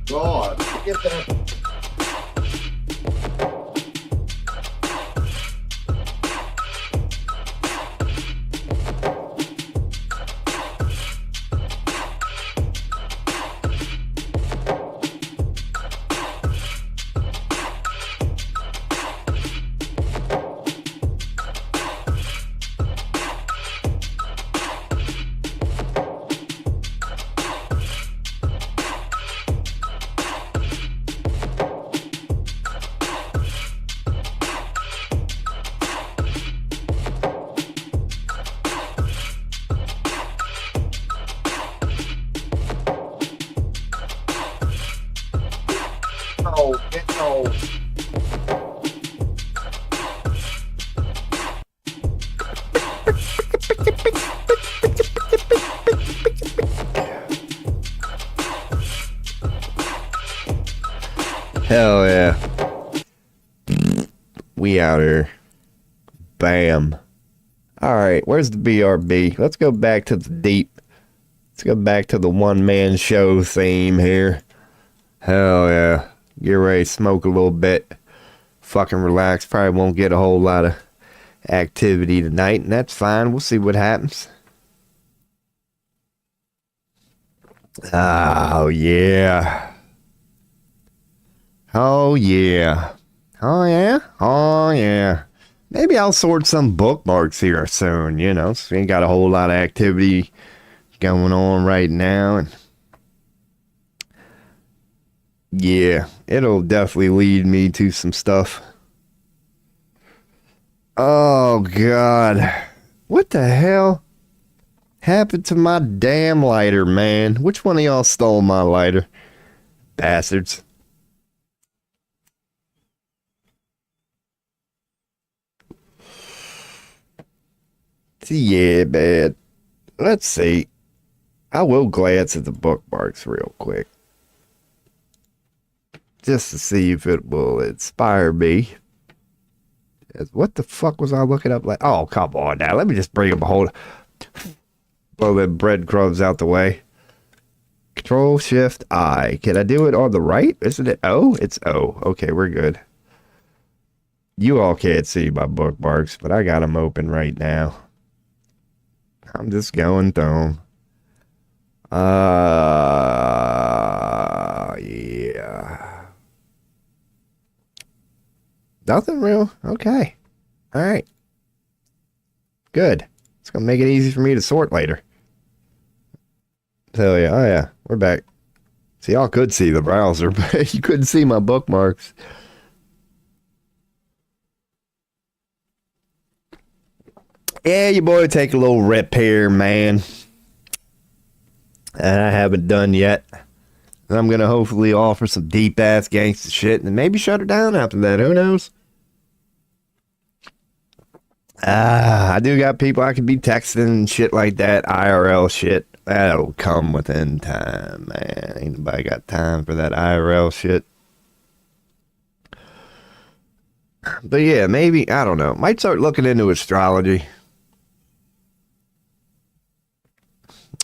Speaker 1: God, get that. Hell yeah. We out here. Bam. Alright, where's the BRB? Let's go back to the deep. Let's go back to the one-man show theme here. Hell yeah. Get ready to smoke a little bit. Fucking relax. Probably won't get a whole lot of activity tonight, and that's fine. We'll see what happens. Oh, yeah. Oh, yeah. Oh, yeah? Oh, yeah. Maybe I'll sort some bookmarks here soon, you know. So ain't got a whole lot of activity going on right now. And yeah, it'll definitely lead me to some stuff. Oh, God. What the hell happened to my damn lighter, man? Which one of y'all stole my lighter? Bastards. Yeah, man. Let's see. I will glance at the bookmarks real quick. Just to see if it will inspire me. What the fuck was I looking up like? Oh, come on now. Let me just bring up a whole... Blow the breadcrumbs out the way. Control Shift I. Can I do it on the right? Isn't it O? It's O. Okay, we're good. You all can't see my bookmarks, but I got them open right now. I'm just going through them. Yeah. Nothing real? Okay. Alright. Good. It's gonna make it easy for me to sort later. Hell yeah. Oh yeah. We're back. See, y'all could see the browser, but you couldn't see my bookmarks. Yeah, your boy take a little rip here, man. And I haven't done yet. And I'm gonna hopefully offer some deep ass gangsta shit and maybe shut her down after that. Who knows? I do got people I could be texting and shit like that. IRL shit. That'll come within time, man. Ain't nobody got time for that IRL shit. But yeah, maybe, I don't know. Might start looking into astrology.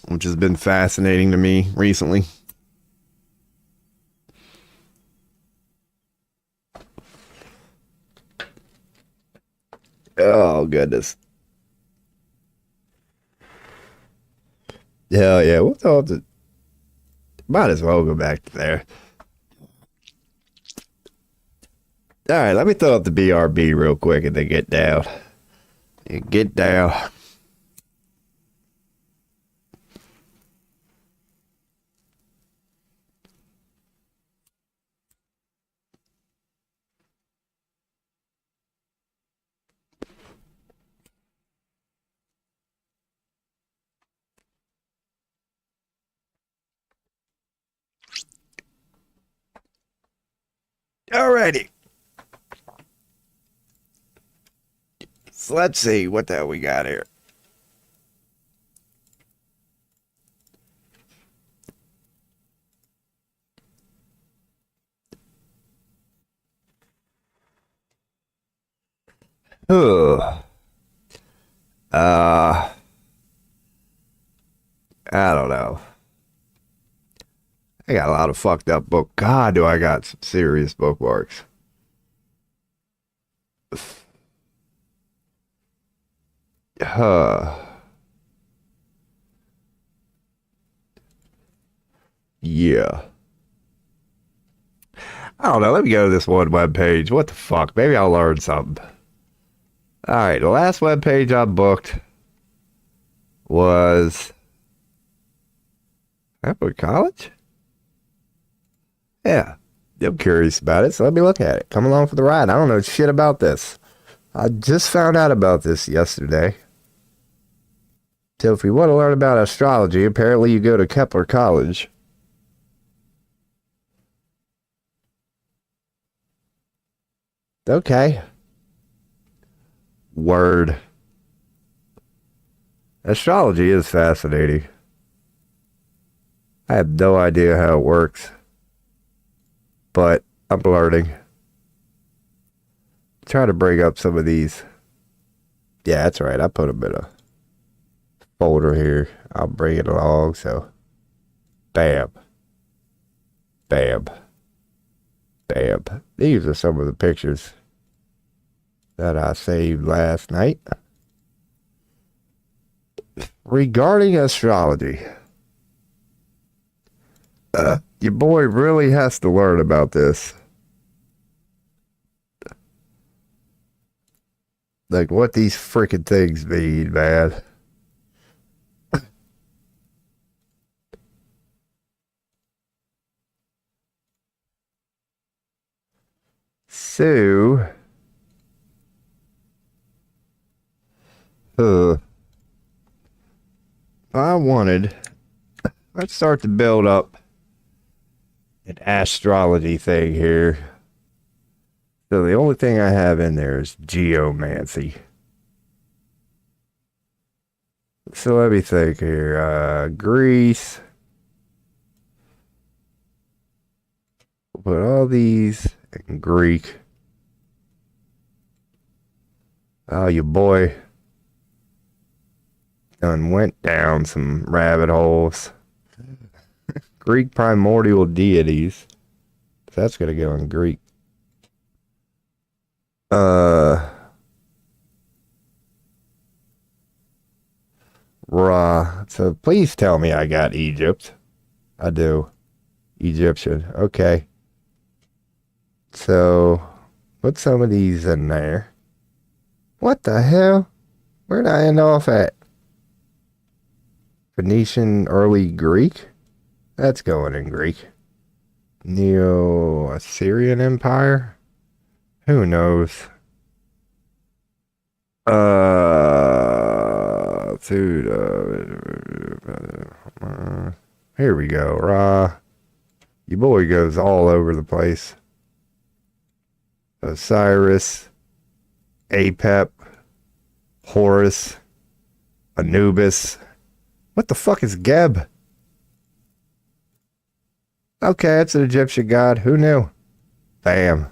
Speaker 1: Which has been fascinating to me recently. Oh, goodness. Hell yeah, we'll have to... Might as well go back to there. Alright, let me throw up the BRB real quick and then get down. Get down. Alrighty. So let's see what the hell we got here. Ugh. I don't know. I got a lot of fucked up book. God, do I got some serious bookmarks. Yeah. I don't know. Let me go to this one web page. What the fuck? Maybe I'll learn something. All right. The last web page I booked was Upper College? Yeah. I'm curious about it, so let me look at it. Come along for the ride. I don't know shit about this. I just found out about this yesterday. So if you want to learn about astrology, apparently you go to Kepler College. Okay. Word. Astrology is fascinating. I have no idea how it works. But I'm learning. Try to bring up some of these. Yeah, that's right. I put them in a folder here. I'll bring it along. So, bam, bam, bam. These are some of the pictures that I saved last night regarding astrology. Your boy really has to learn about this. Like what these freaking things mean, man. So, let's start to build up an astrology thing here. So the only thing I have in there is geomancy. So let me think here. Greece. Put all these in Greek. Oh, your boy done went down some rabbit holes. Greek primordial deities. That's going to go in Greek. Ra. So please tell me I got Egypt. I do. Egyptian. Okay. So put some of these in there. What the hell? Where'd I end off at? Phoenician early Greek? That's going in Greek. Neo-Assyrian Empire? Who knows? Dude, here we go. Ra. Your boy goes all over the place. Osiris, Apep, Horus, Anubis. What the fuck is Geb? Okay, it's an Egyptian god. Who knew? Bam.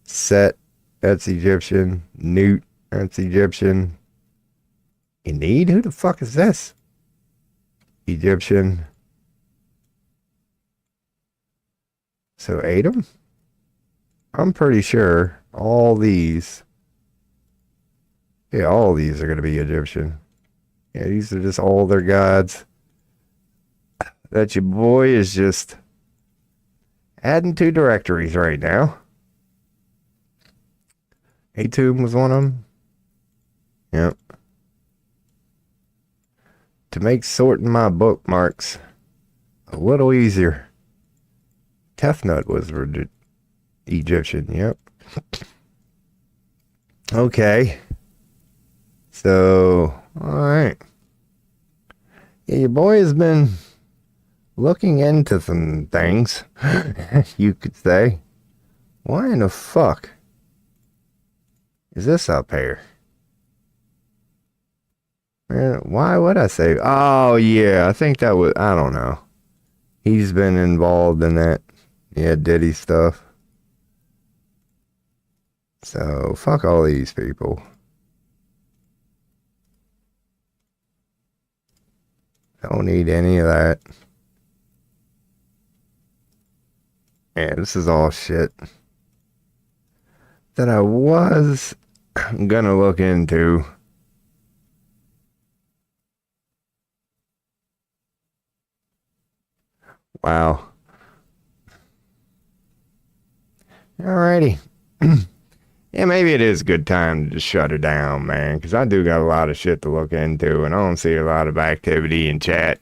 Speaker 1: Set, that's Egyptian. Newt, that's Egyptian. Enid? Who the fuck is this? Egyptian. So Adam? I'm pretty sure all these. Yeah, all these are going to be Egyptian. Yeah, these are just all their gods. That your boy is just adding to directories right now. Atum was one of them. Yep. To make sorting my bookmarks a little easier. Tefnut was Egyptian, yep. Okay. So, alright. Yeah, your boy has been looking into some things, you could say. Why in the fuck is this up here? Man, why would I say? Oh, yeah, I think that was, I don't know. He's been involved in that, yeah, Diddy stuff. So, fuck all these people. Don't need any of that. Yeah, this is all shit that I was gonna look into. Wow. Alrighty. Yeah, maybe it is a good time to just shut her down, man, because I do got a lot of shit to look into, and I don't see a lot of activity in chat.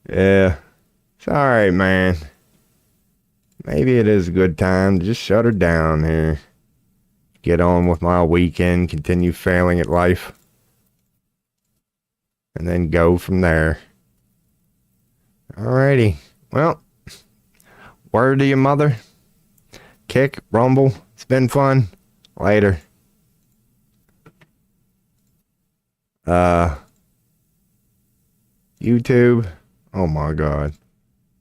Speaker 1: Yeah. It's alright, man. Maybe it is a good time to just shut her down here. Get on with my weekend, continue failing at life, and then go from there. Alrighty. Well, word to your mother. Kick, rumble. It's been fun. Later. YouTube. Oh my God.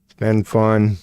Speaker 1: It's been fun.